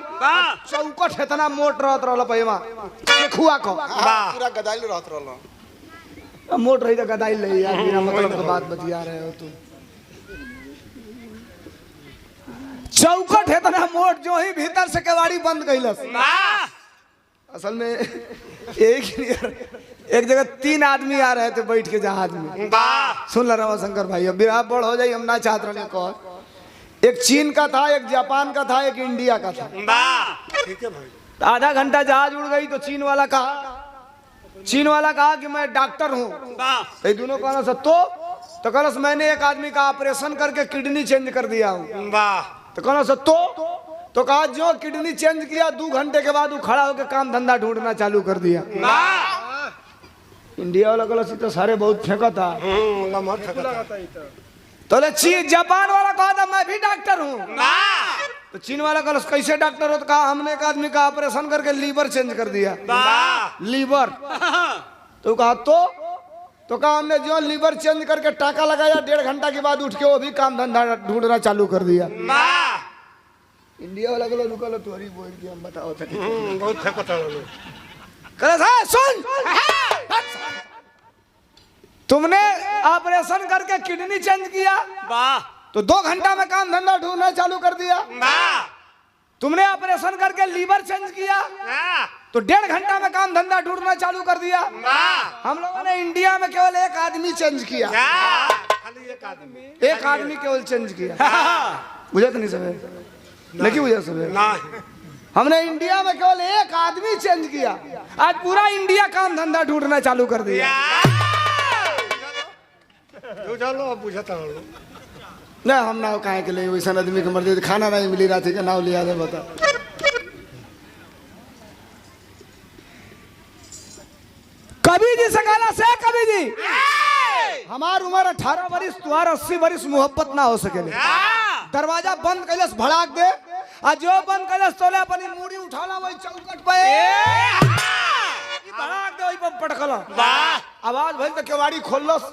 Speaker 1: चौकट इतना मोट रहत रहल पहिवा खुआ को
Speaker 3: पूरा गदाइल रहत रहल
Speaker 1: अब मोट रही तो गदाई ले यार, बिना मतलब की बात बतिया रहे हो तुम। चौखट है इतना मोट जो ही भीतर से केवाड़ी बंद कैलस। असल में एक जगह 3 आदमी आ रहे थे बैठ के जहाज में। सुन ला रवाशंकर भाई, अब बिहार बड़ हो जाए, हम ना चाहत रहे कौन। एक चीन का था, एक जापान का था, एक इंडिया का था।
Speaker 2: ठीक है भाई।
Speaker 1: आधा घंटा जहाज उड़ गई तो चीन वाला कहा कि मैं डॉक्टर हूँ। ये दोनों कहना सब तो कहना मैंने एक आदमी का ऑपरेशन करके किडनी चेंज कर दिया हूँ। तो कहना सब तो कहा जो किडनी चेंज किया 2 घंटे के बाद वो खड़ा होकर काम धंधा ढूंढना चालू कर दिया। इंडिया वाला कहला तो सारे बहुत फेंका था। तो जापान वाला कहा था मैं भी डॉक्टर हूँ। तो चीन वाला कहला कैसे डॉक्टर हो? तो कहा हमने एक आदमी का ऑपरेशन करके लीवर चेंज कर दिया। लीवर तो कहा तो कहा हमने जो लीवर चेंज करके टाका लगाया 1.5 घंटा के बाद उठ के वो भी काम धंधा ढूंढना चालू कर दिया। इंडिया वाला कहला रुका तू हरी बोल के हम बताओ
Speaker 2: बहुत फेंकता
Speaker 1: सुन तुमने ऑपरेशन करके किडनी चेंज किया तो 2 घंटा में काम धंधा ढूंढना चालू कर दिया। तुमने ऑपरेशन करके लीवर चेंज किया तो 1.5 घंटा में काम धंधा ढूंढना चालू कर दिया। हम लोगों ने इंडिया में केवल एक आदमी चेंज किया। एक आदमी केवल चेंज किया। बुझे तो नहीं सब लेकिन बुझे सब हमने इंडिया में केवल एक आदमी चेंज किया, आज पूरा इंडिया काम धंधा ढूंढना चालू कर दिया।
Speaker 2: चलो अब बुझाता
Speaker 1: ना हम ना कहे के लिए वैसा आदमी के मर्जी खाना नहीं मिली रहा थी कि नाव लिया दे बता। कभी जी सकाला से कभी जी हमार उम्र 18 वर्ष तुम्हार 80 वर्ष मोहब्बत ना हो सके। दरवाजा बंद कैलस भड़ाक दे आ जो बंद कैलस तोले अपनी मूड़ी उठाला वही चौकट पे भड़ाक दे वही पर पटकला आवाज भइल त केवाड़ी खोललस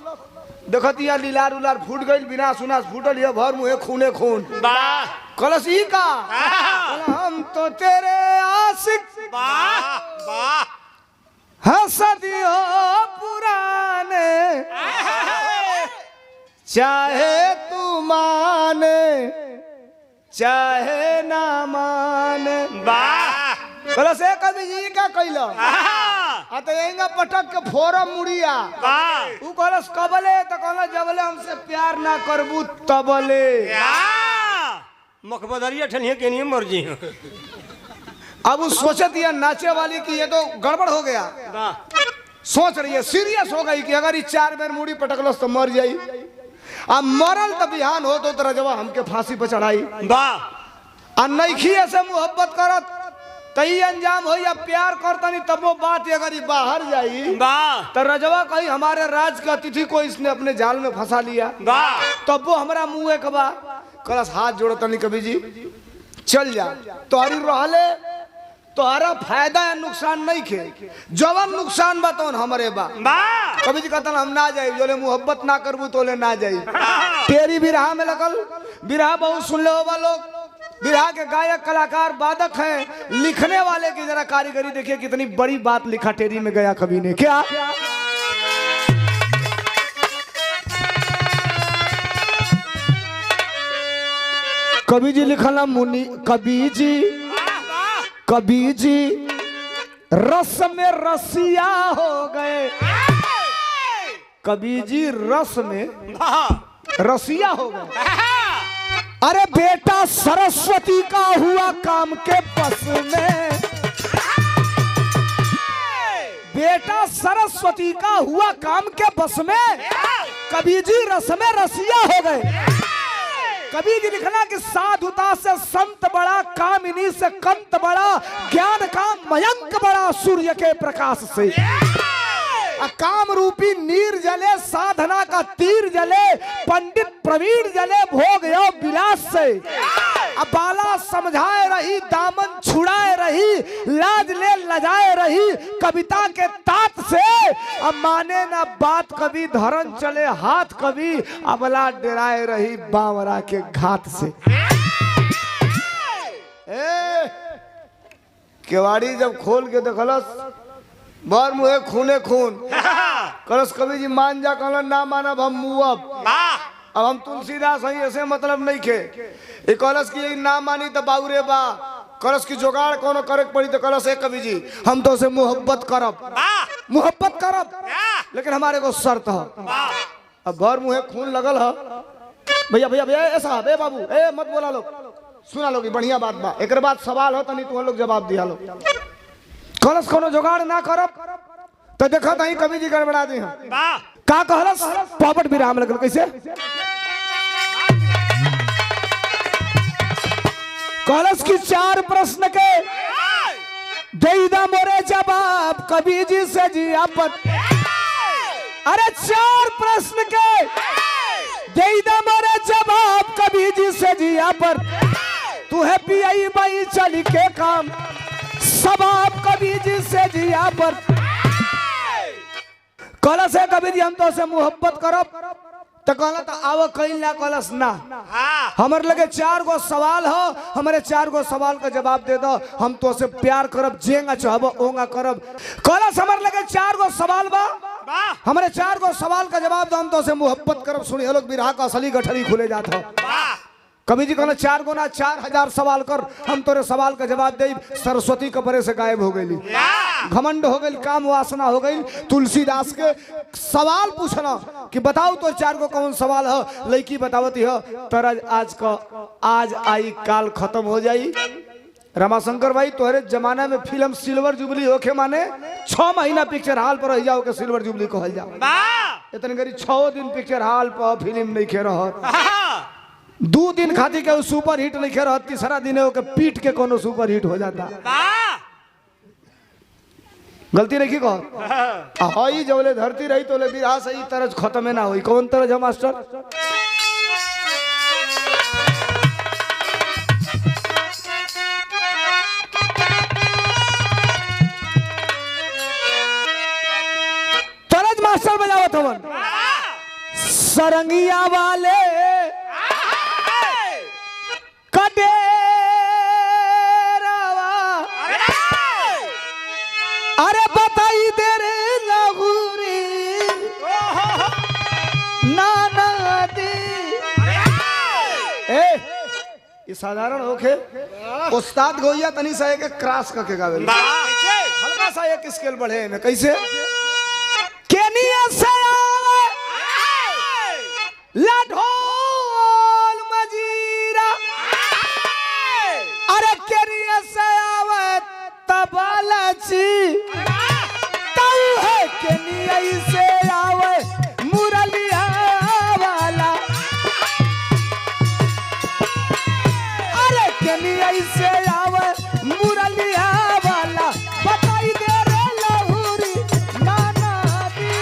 Speaker 1: देखतिया लीलार उलार फूट गइल बिना सुना फूटल ये भर मुहे खूने खून कलस ई का हम तो तेरे आशिक सदियों पुराने चाहे तू माने चाहे ना माने। कलस एक कभी जी का कैला तो यहींगा पटक के फोरम मुड़िया उ कलस कबले तो कहला जबले हमसे प्यार ना करबू तबले
Speaker 2: मखबदरिया ठनिया के नहीं मर्जी।
Speaker 1: अब वो सोचती है नाचे वाली की ये तो गड़बड़ हो गया। सोच रही है सीरियस हो गई कि अगर ये 4 बार मुड़ी पटकलस तो मर जाई। अब मरल तो बिहान हो तो रजवा हमके फांसी पे चढ़ाई नईखी ऐसे मोहब्बत करत तई अंजाम हो या प्यार करता नहीं तब वो बात अगर बाहर जाई तो रजवा कही हमारे राज का अतिथि को इसने अपने जाल में फंसा लिया तब वो हमारा मुंह एक बा कलश हाथ जोड़ता नहीं कभी जी चल जा तोहरी रहले तोहरा फायदा या नुकसान नहीं खे जवन नुकसान बताओ हमारे बा कभी जी कहता हम ना जाए जोले मोहब्बत ना करबू तोले ना जाई। तेरी बिरहा में लगल बिरहा बहुत सुन ले होगा लोग। बिरहा के गायक कलाकार वादक हैं लिखने वाले की जरा कारीगरी देखिए कितनी बड़ी बात लिखा टेरी में गया कवि ने। क्या कवि जी लिखला मुनि कबीर जी रस में रसिया हो गए। कबीर जी रस में रसिया हो गए। अरे बेटा सरस्वती का हुआ काम के बस में। बेटा सरस्वती का हुआ काम के बस में। कबीर जी रस में रसिया हो गए। कबीर जी लिखना कि साधुता से संत बड़ा कामिनी से कंत बड़ा ज्ञान का मयंक बड़ा सूर्य के प्रकाश से। काम रूपी नीर जले साधना का तीर जले पंडित प्रवीण जले भोग यो विलास से। अब बाला समझाए रही दामन छुड़ाए रही लाज ले लजाए रही कविता के तात से। अब माने ना बात कभी धरन चले हाथ कभी अबला डराए रही बावरा के घात से। केवाड़ी जब खोल के देखलस बर मुहे खूने खून। कलश कवि जी मान जा कहलन ना मानब हम मुअब। अब हम तुलसीदास हई ऐसे मतलब नहीं खे। ये कलश की ना मानी तो बाउरे बा। कलश की जुगाड़ कोनो करे पड़ी तो कलश है कवि जी हम तो से मोहब्बत करब लेकिन हमारे को शर्त है। अब बर मुहे खून लगल है। भैया भैया भैया ऐसा ए बाबू ए मत बोला लोग सुना लोग बढ़िया बात बा। एक बाद सवाल हो तनी तुम लोग जवाब दिया लो। कलश कोनो जुगाड़ ना करब तो देखा तही कवि जी गड़बड़ा दी का कहलस पॉपट विराम लगल कैसे कलश की 4 प्रश्न के देईदा मोरे जवाब कवि जी से जियापत। अरे 4 प्रश्न के देईदा मोरे जवाब कवि जी से जियापत। तू है पियाई बाई चली के काम सबाब कवि जी से जियापत। कलश है कवि जी हम तो से मोहब्बत करब तो कहला तो आव कहीं ना कलश ना हमारे लगे 4 गो सवाल हो हमारे 4 गो सवाल का जवाब दे दो हम तो से प्यार करब जेंगा चाहब ओंगा करब। कलश हमारे लगे 4 गो सवाल बा हमारे 4 गो सवाल का जवाब दो हम तो से मोहब्बत करब। सुनिए लोग बिरहा का असली गठरी खुले जाता कवि जी कहना 4 गुना 4000 सवाल कर हम तोरे सवाल का जवाब दे। सरस्वती कपड़े से गायब हो गई घमंड हो गई काम वासना हो गई। तुलसीदास के सवाल पूछना कि बताओ तो 4 गो कौन सवाल है लड़की बतावती है तरज आज आई काल खत्म हो जाई। रमाशंकर भाई तोहरे जमाना में फिल्म सिल्वर जुबली होके माने 6 महीना पिक्चर हॉल पर रह जाओ के सिल्वर जुबली कहल जाओ। इतने गरी 6 दिन पिक्चर हॉल पर फिल्म नहीं खे रह 2 दिन खाती के सुपर हिट नहीं खे रह तीसरा दिन है पीट के कोनो सुपर हिट हो जाता। गलती नहीं कह हई जबले धरती रही तो बिरहा सही तरज खत्म ना हुई कौन तरज है मास्टर। तरज मास्टर बजावत हवन सरंगिया वाले अरे बताई दे रे लगूरी नाना दी ये साधारण होके उस्ताद गोइया तनी सा एक क्रॉस करके गावे हल्का सा एक स्केल बढ़े में कैसे केनिया से लाढोल मजीरा अरे केनिया से आवे तबलाची ताऊ है केनिया से आवे मुरलिया वाला अरे केनिया से आवे मुरलिया वाला बताई दे रे लहूरी नाना दी।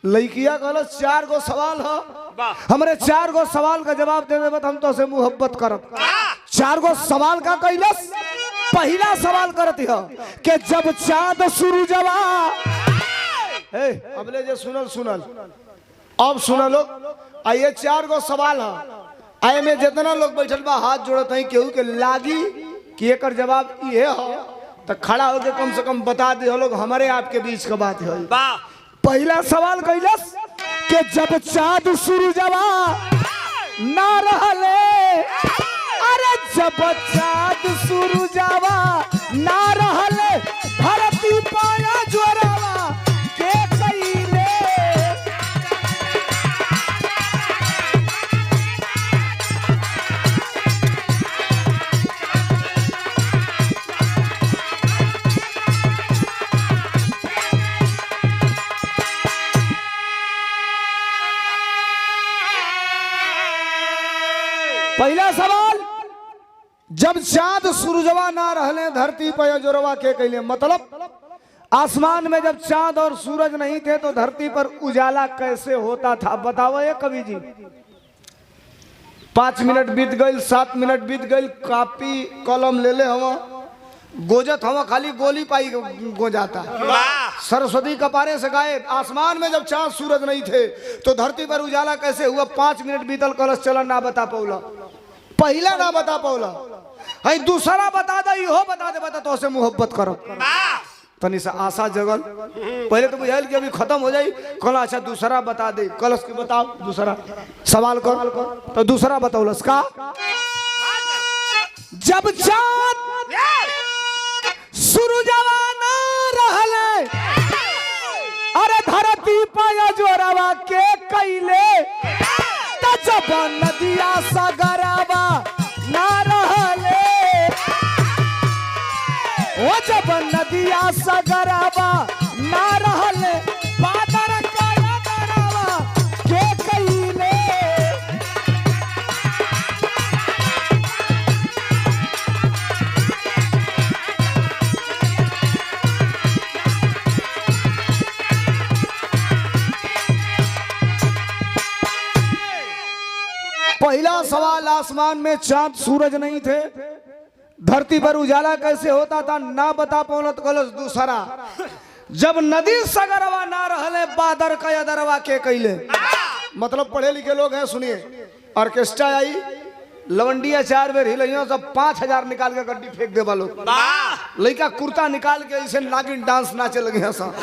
Speaker 1: लड़किया कहलस 4 गो सवाल हो हमारे 4 गो सवाल का जवाब दे दे हम तो से मोहब्बत करब। 4 गो सवाल का कैलस पहला सवाल करती हो कि जब चांद सूरजवा अबले जे सुनल अब सुना लोग आइए 4 गो सवाल है आए में जितना लोग बैठल बा हाथ जोड़त है केहू के लागी कि एकर जवाब ये हो तो खड़ा होके कम से कम बता दे लोग हमारे आपके बीच का बात है। पहला सवाल कैलस कि जब चांद सूरजवा ना रहले अरे जब चांद सूरजवा ना रहले धरती पाया जोरवा के कइले पहला सवाल जब चांद सूरजवा ना रहले धरती पर जोरवा के कैले मतलब आसमान में जब चांद और सूरज नहीं थे तो धरती पर उजाला कैसे होता था बताओ ये कवि जी। 5 मिनट बीत गई 7 मिनट बीत गई कॉपी कलम ले ले हवा गोजत हवा खाली गोली पाई गोजाता सरस्वती कपारे से गाए। आसमान में जब चांद सूरज नहीं थे तो धरती पर उजाला कैसे हुआ 5 मिनट बीतल कलश चलन ना बता पौला पहला ना बता पौला है दूसरा बता दे, इहो बता दे, बता तो से मोहब्बत करो। तनी से आशा जगल, पहले तो बुझाइल कि अभी खत्म हो जाई, कल अच्छा दूसरा बता दे, कल उसके बताओ दूसरा सवाल कर, तो दूसरा बताओ का जब चाँद सूरजवा ना रहले, अरे धरती पाया जोरवा के कैले, जब नदिया सगरवा ना रहले, ओ जब नदिया सगरवा ना रहले, बादर काया दरवा के कैले। पहला सवाल, आसमान में चांद सूरज नहीं थे, धरती पर उजाला कैसे होता था, ना बता पौना तो कलस। दूसरा, जब नदी सगरवा ना रहले, बादर का दरवा के कैले। मतलब पढ़े लिखे लोग हैं, सुनिए। ऑर्केस्ट्रा आई, लवंडिया 4 बेर हिलियो, सब 5000 निकाल के गड्डी फेंक दे वालों, लड़का कुर्ता निकाल के ऐसे नागिन डांस नाचे लगे सब,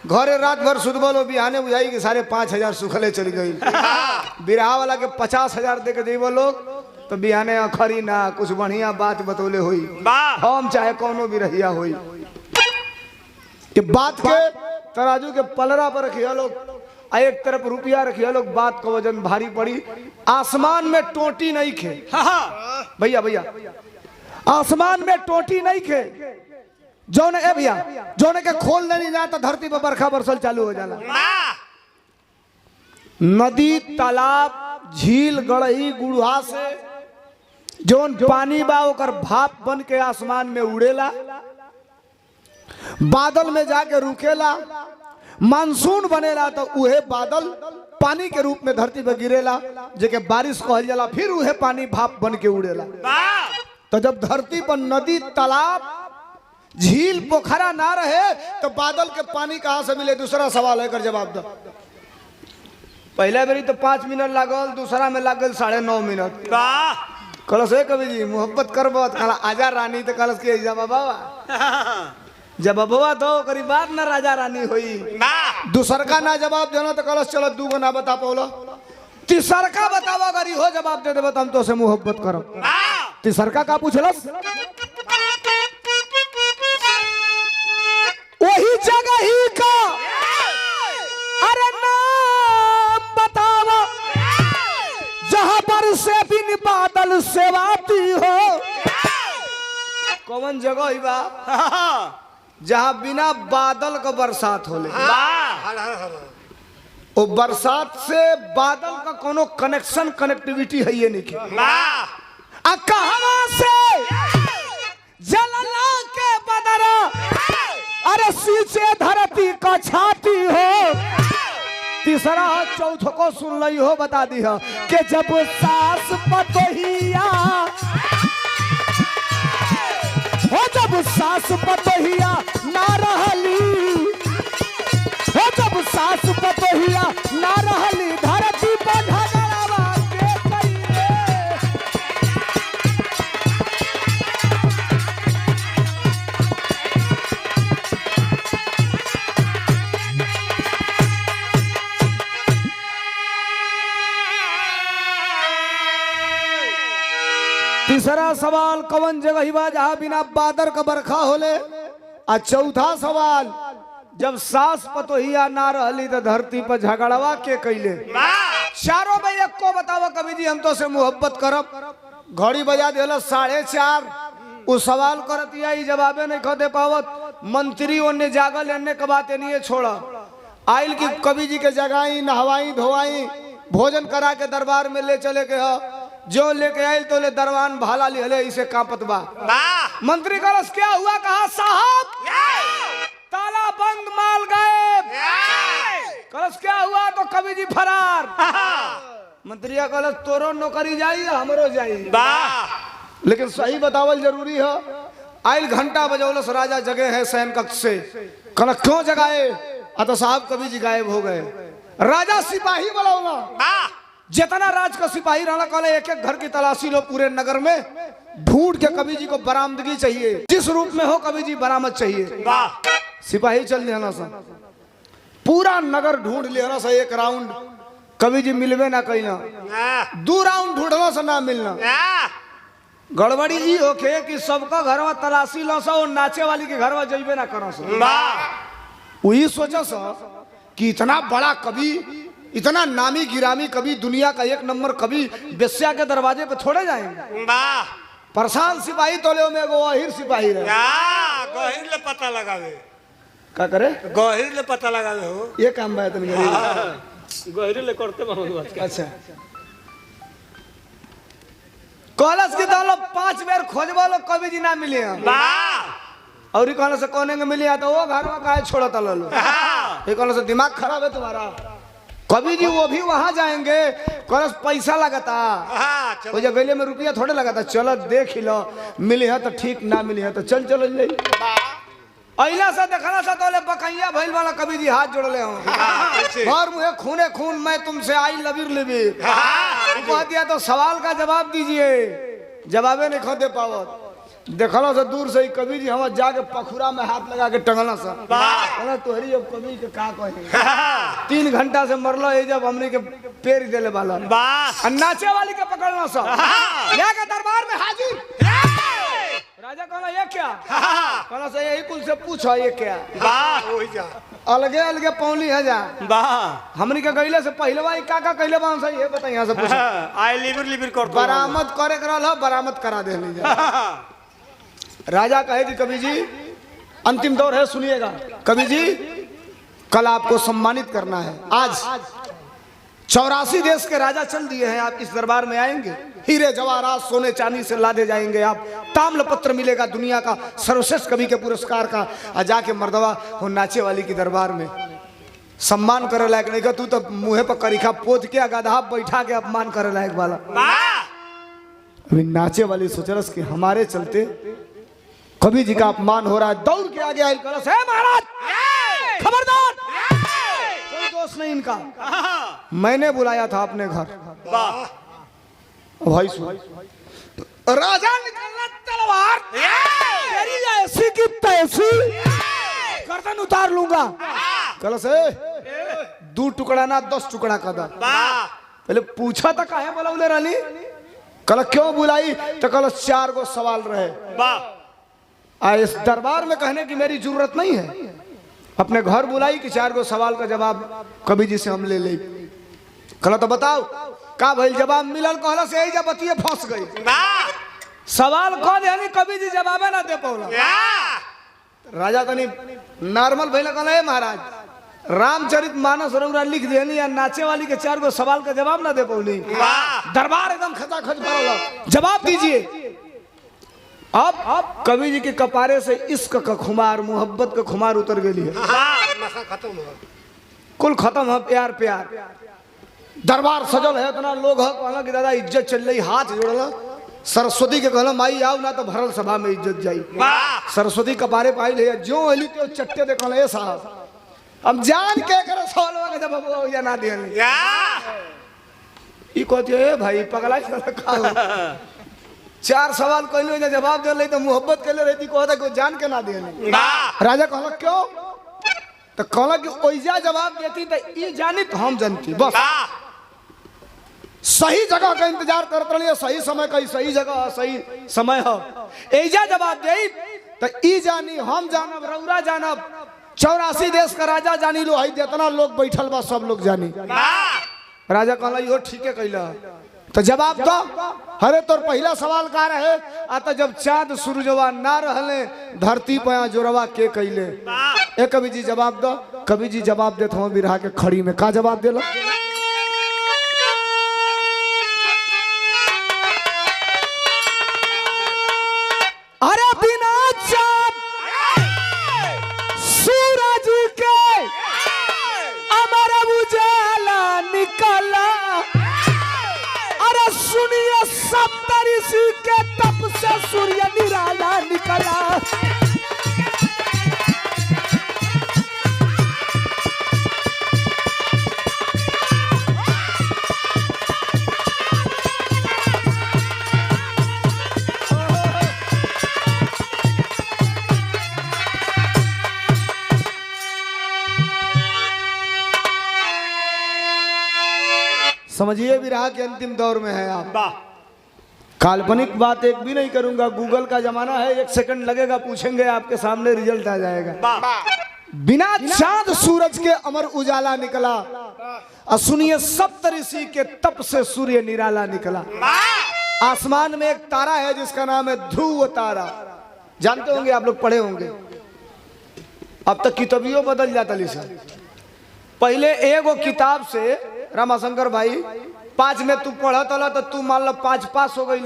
Speaker 1: घरे रात भर सुधबलो, बिहाने बुझाई कि सारे 5000 सुखले चली गई। बिरहा वाला के 50,000 दे के देवो लोग, तो बिहाने अखरी ना कुछ बढ़िया बात बतौले हुई, हम चाहे कोनो भी रहिया हुई कि बात के तराजू के पलरा पर रखिया लोग, एक तरफ रुपया रखिया लोग, बात का वजन भारी पड़ी। आसमान में टोटी नहीं खे, भैया भैया आसमान में टोटी नहीं खे, जो ने भैया जो ने के खोल नहीं जाता, धरती पर बरखा बरसल चालू हो जाला। नदी तालाब झील गढ़ही गुड़हा से जोन पानी बा ओकर भाप बन के आसमान में उड़ेला, बादल में जाके रुकेला, मानसून बनेला, तो उहे बादल पानी के रूप में धरती पर गिरेला, जेके बारिश कहल जाला, फिर उहे पानी भाप बन के उड़ेला। तो जब धरती पर नदी तालाब झील पोखरा ना रहे, तो बादल के पानी कहां से मिले? दूसरा सवाल है, कर जवाब दो। पहला बेरी तो 5 मिनट लागल, दूसरा में लागल 9.5 मिनट। कलश है कवि जी मोहब्बत करबो, आजा रानी, तो कलश के जब बाबा जब बबुआ तो करी बात ना राजा रानी हुई। दूसर का ना जवाब देना तो कलश चलो 2 गो ना बता पौलो, तीसर का बताओ, अगर हो जवाब दे दे हम तो से मोहब्बत करो। तीसर का पूछलस, वही जगह ही का अरे नाम बताओ, जहां पर से बिन बादल सेवाती हो। कौन जगह ही बा जहां बिना बादल का बरसात होले? वो बरसात से बादल का कोनो कनेक्शन कनेक्टिविटी है ये नहीं। कहां से जलला के बदरा, अरे सींचे धरती का छाती हो। तीसरा चौथ को सुन ली हो, बता दी हो कि जब सास पतोहिया हो, जब सास पतोहिया ना रहली हो, जब सास पतोहिया ना रहली, धरती पर झगड़वा के कइले। तीसरा सवाल, कौन जगह ही बा जहां बिना बादर का बरखा होले? और चौथा सवाल, जब सास पतोहिया ना रहली तो धरती पर झगड़वा के कैले? चारों में एक को बताओ कवि जी, हम तो से मोहब्बत करब। घड़ी बजा दिला 4:30, उस सवाल करतिया जवाबे नहीं खो दे पावत। मंत्री ओने जागल, एने के बात नहीं छोड़ा, आइल की कवि जी के जगाई, नहवाई धोवाई, भोजन करा के दरबार में ले चले के हो। जो लेके आये तो ले दरबान भाला लिहले, इसे कांपत बा। मंत्री कलश क्या हुआ? कहा साहब ताला बंद, माल गायब। कलश क्या हुआ? तो कवि जी फरार। मंत्री कलश तोरो नौकरी जाई, हमरो जाई, लेकिन सही बतावल जरूरी है। आइल घंटा बजौलस, राजा जगह है शयन कक्ष से। कल क्यों जगाए? तो साहब कवि जी गायब हो गए। राजा सिपाही बुलाऊंगा, जितना राज का सिपाही रहना, कल एक एक घर की तलाशी लो पूरे नगर में, ढूंढ के कवि जी को बरामदगी चाहिए, जिस रूप में हो कवि जी बरामद चाहिए।
Speaker 2: वाह
Speaker 1: सिपाही चल जाना सा, पूरा नगर ढूंढ लेना सा, एक राउंड कवि जी मिलवे ना कहीं, 2 राउंड ढूंढना सा ना मिलना। गड़बड़ी ई होके कि सबका घरवा तलाशी लो सा और नाचे वाली के घरवा जइबे ना करो सा। वही सोचा सा कि इतना बड़ा कवि, इतना नामी गिरामी कवि, दुनिया का 1 नंबर कवि बेश्या के दरवाजे पे थोड़े जाएंगे। परेशान सिपाही तोले में एगो अहिर सिपाही रहे।
Speaker 2: गहिर ले पता लगावे,
Speaker 1: का करे
Speaker 2: गहिर ले पता लगावे हो,
Speaker 1: ये काम बात नहीं।
Speaker 2: गहिर ले करते बहुत।
Speaker 1: अच्छा कॉलेज के दालो 5 बेर खोजबो लो कवि जी ना मिले हैं। और कॉलेज से कोने के मिले तो वो घर में काहे छोड़ा तलो लो। ये कॉलेज से दिमाग खराब है तुम्हारा। कवि जी वो भी वहां जाएंगे, कॉलेज पैसा लगाता, वो जगह में रुपया थोड़े लगाता। चलो देख ही लो, मिले है तो ठीक, ना मिले है तो चल चलो ले। अइला से देखला से तोले बकैया भइल वाला कवि जी हाथ जोड़ले हो, और मुझे खूने खून मैं तुमसे आई लबीर लिबीर कह दिया तो सवाल का जवाब दीजिए, जवाबे नहीं खोदे पावत। देखला से दूर से ही कवि जी हम जाके पखुरा में हाथ लगा के टंगला सा, कहला तोहरी अब कवि के का कहे। 3 घंटा से मरलो है जब हमने के पैर देले वाला नाचे वाली के पकड़ना सा, लेके दरबार में हाजिर। राजा कहला ये क्या, कहला से यही कुल से पूछो ये क्या। अलगे अलगे पौली है जा, हमनी के गईले से पहले भाई का कहले बान सही है बताइए, यहाँ से पूछो।
Speaker 2: आई लिबिर लिबिर कर
Speaker 1: बरामद करे करल, बरामद करा दे। राजा कहे कि कवि जी अंतिम दौर है, सुनिएगा। कवि जी कल आपको सम्मानित करना है। आज 84 देश के राजा चल दिए हैं, आप इस दरबार में आएंगे, हीरे जवाहरात सोने चांदी से लादे जाएंगे, आप ताम्र पत्र मिलेगा दुनिया का सर्वश्रेष्ठ कवि के पुरस्कार का। आ जाके मर्दवा हो नाचे वाली की दरबार में सम्मान करे लायक नहीं, तू तो मुँह पर करीखा पोत के गधा बैठा के अपमान करे लायक वाला। अभी नाचे वाली सोचरस कि हमारे चलते कवि जी का अपमान हो रहा है, दौड़ के आगे आए, महाराज खबरदार, कोई दोष नहीं इनका, मैंने बुलाया था अपने घर। भाई सुन, राजा निकलना तलवार, तेरी ऐसी की तैसी, गर्दन उतार लूंगा। कल से 2 टुकड़ा ना 10 टुकड़ा कर दा। पहले पूछा था काहे बोला रानी, कल क्यों बुलाई, तो कल 4 गो सवाल रहे। इस दरबार में कहने की मेरी जरूरत नहीं है, अपने घर बुलाई कि 4 गो सवाल का जवाब कवि जी से हम ले ले। कहला तो बताओ का भइल, जवाब मिलल, कहला से यही जब बतिए फंस गई। सवाल कह दे कवि जी जवाबे ना दे पौला। राजा तनी नॉर्मल भइल, कहला महाराज रामचरित मानस रउरा लिख देनी या नाचे वाली के 4 गो सवाल का जवाब ना दे पौली। दरबार एकदम खचाखच भरल, जवाब दीजिए। अब कवि जी के कपारे से इश्क का खुमार, मोहब्बत का खुमार उतर गई है, कुल खत्म है, प्यार प्यार। दरबार सजल है, इतना लोग है, कहला कि दादा इज्जत चल रही, हाथ जोड़ला। सरस्वती के कहला माई आओ ना तो भरल सभा में इज्जत जाई। सरस्वती कपारे पाई ले, जो अली तो चट्टे देखल है साहब, अब जान के करे सवाल के जवाब या ना दियन। ई कहती है भाई पगला का 4 सवाल कहले जवाब दे तो मोहब्बत कैले रहती, कहता को जान के ना दे। राजा कहला क्यों, तो कहला कि ओइजा जवाब देती तो ये जानी तो हम जानती, बस सही जगह का इंतजार करते रहिए, सही समय का सही जगह सही समय हो, एजा जवाब दे तो ई जानी हम जानब, रउरा जानब, 84 देश का राजा जानी लो, हई जितना लोग बैठल बा सब लोग जानी। राजा कहला यो ठीक है कैला, तो जवाब दो। अरे तोर पहला सवाल का रहे, आता जब चाँद सूरजवा ना रहले धरती पे जोरवा के कैले। ए कवि जी जवाब दो। कवि जी जवाब देत हम बिरहा के खड़ी में, का जवाब देला, अरे बिना चाँद सूरज के अमर उजाला निकला, अरे सुनिए सप्तऋषि के तप से सूर्य निराला निकला। समझिए विरह के अंतिम दौर में है आप।
Speaker 2: वाह
Speaker 1: काल्पनिक बात एक भी नहीं करूंगा, गूगल का जमाना है, 1 सेकंड लगेगा, पूछेंगे आपके सामने रिजल्ट आ जाएगा।
Speaker 2: वाह
Speaker 1: बिना चांद सूरज के अमर उजाला निकला, और सुनिए सप्तऋषि के तप से सूर्य निराला निकला। आसमान में एक तारा है जिसका नाम है ध्रुव तारा, जानते होंगे आप लोग, पढ़े होंगे। अब तक किताबियों बदल जाता लिसा, पहले एगो किताब से रामाशंकर भाई 5 में तू पढ़त हला तो तू मान लो 5 पास हो गई,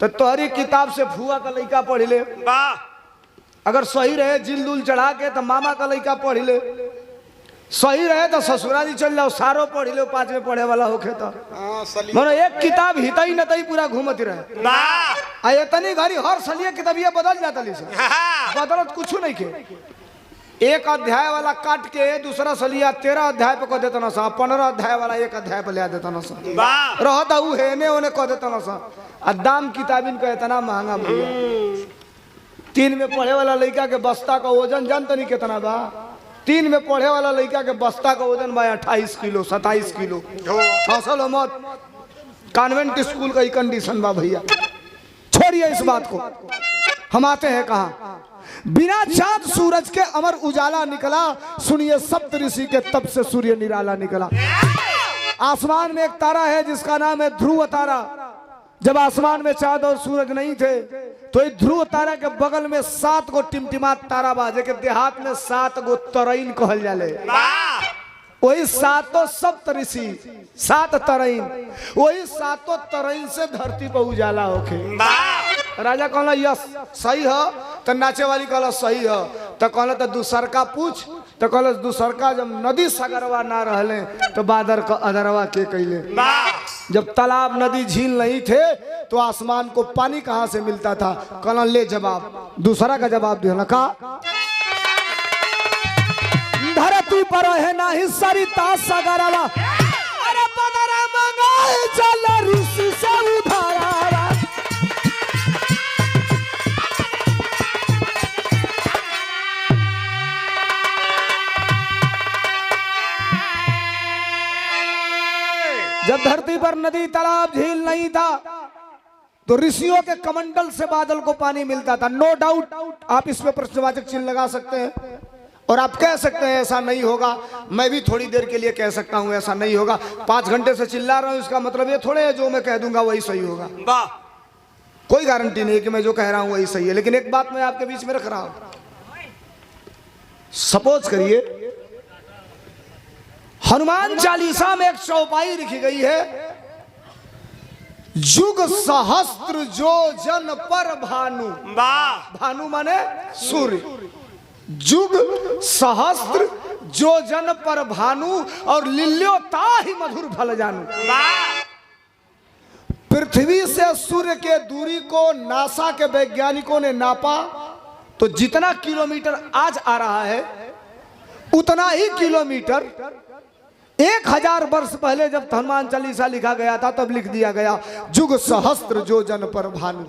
Speaker 1: तो तोहरी किताब से फुआ का लड़का पढ़ ले, अगर सही रहे जिल दुल चढ़ा के तो मामा का लड़का पढ़ ले, सही रहे तो ससुराली चल जाओ, सारो पढ़ लो, 5 में पढ़े वाला होखे तो मानो एक किताब हितई नतई पूरा घूमती रहे। आ इतनी घड़ी हर सलिए किताबिया बदल जाता लिसा, बदलत कुछ नहीं के। एक अध्याय वाला काट के दूसरा सलिया 13 अध्याय पे कह देता ना सा, 15 अध्याय वाला 1 अध्याय पे ले देता ना सा, रहता ऊ हेने ओने कह देता ना सा। आ दाम किताबिन का इतना महंगा भैया, 3 में पढ़े वाला लड़का के बस्ता का वजन जानते नहीं कितना बा? 3 में पढ़े वाला लड़का के बस्ता का वजन बा 28 किलो 27 किलो। फसल मत, कॉन्वेंट स्कूल का ही कंडीशन बा भैया। छोड़िए इस बात को, हम आते हैं कहा। बिना चांद सूरज के अमर उजाला निकला, सुनिए सप्तऋषि के तप से सूर्य निराला निकला। आसमान में एक तारा है जिसका नाम है ध्रुव तारा। जब आसमान में चांद और सूरज नहीं थे तो इस ध्रुव तारा के बगल में 7 गो टिमटिमात तारा बा, जेके देहात में 7 गो तरईन कहल जाले। वही 7 सप्तऋषि 7 तरईन, वही 7 तरईन से धरती पर उजाला होके। राजा कहला यस सही है, तो नाचे वाली कहला सही है, तो कहला तो दूसर का पूछ, तो कहला दूसर का जब नदी सगरवा ना रहले तो बादर का अदरवा के कैले। जब तालाब नदी झील नहीं थे तो आसमान को पानी कहाँ से मिलता था? कहला ले जवाब, दूसरा का जवाब दिया का धरती पर है ना ही सरिता सगरवा, अरे बदरा मंगाए चल ऋषि से उधारा। जब धरती पर नदी तालाब झील नहीं था तो ऋषियों के कमंडल से बादल को पानी मिलता था। नो डाउट आप इसमें प्रश्नवाचक चिन्ह लगा सकते हैं और आप कह सकते हैं ऐसा नहीं होगा। मैं भी थोड़ी देर के लिए कह सकता हूं ऐसा नहीं होगा। 5 घंटे से चिल्ला रहा हूं, इसका मतलब ये थोड़े है जो मैं कह दूंगा वही सही होगा। कोई गारंटी नहीं है कि मैं जो कह रहा हूं वही सही है, लेकिन एक बात मैं आपके बीच में रख रहा हूं। सपोज करिए हनुमान चालीसा में एक चौपाई लिखी गई है, युग सहस्त्र जो जन पर भानु। भानु माने सूर्य। युग सहस्त्र जो जन पर भानु और लिल्यो ताहि मधुर फल जानू। पृथ्वी से सूर्य के दूरी को नासा के वैज्ञानिकों ने नापा तो जितना किलोमीटर आज आ रहा है उतना ही किलोमीटर 1000 वर्ष पहले जब हनुमान चालीसा लिखा गया था तब लिख दिया गया, युग सहस्त्र जो जन पर भानु।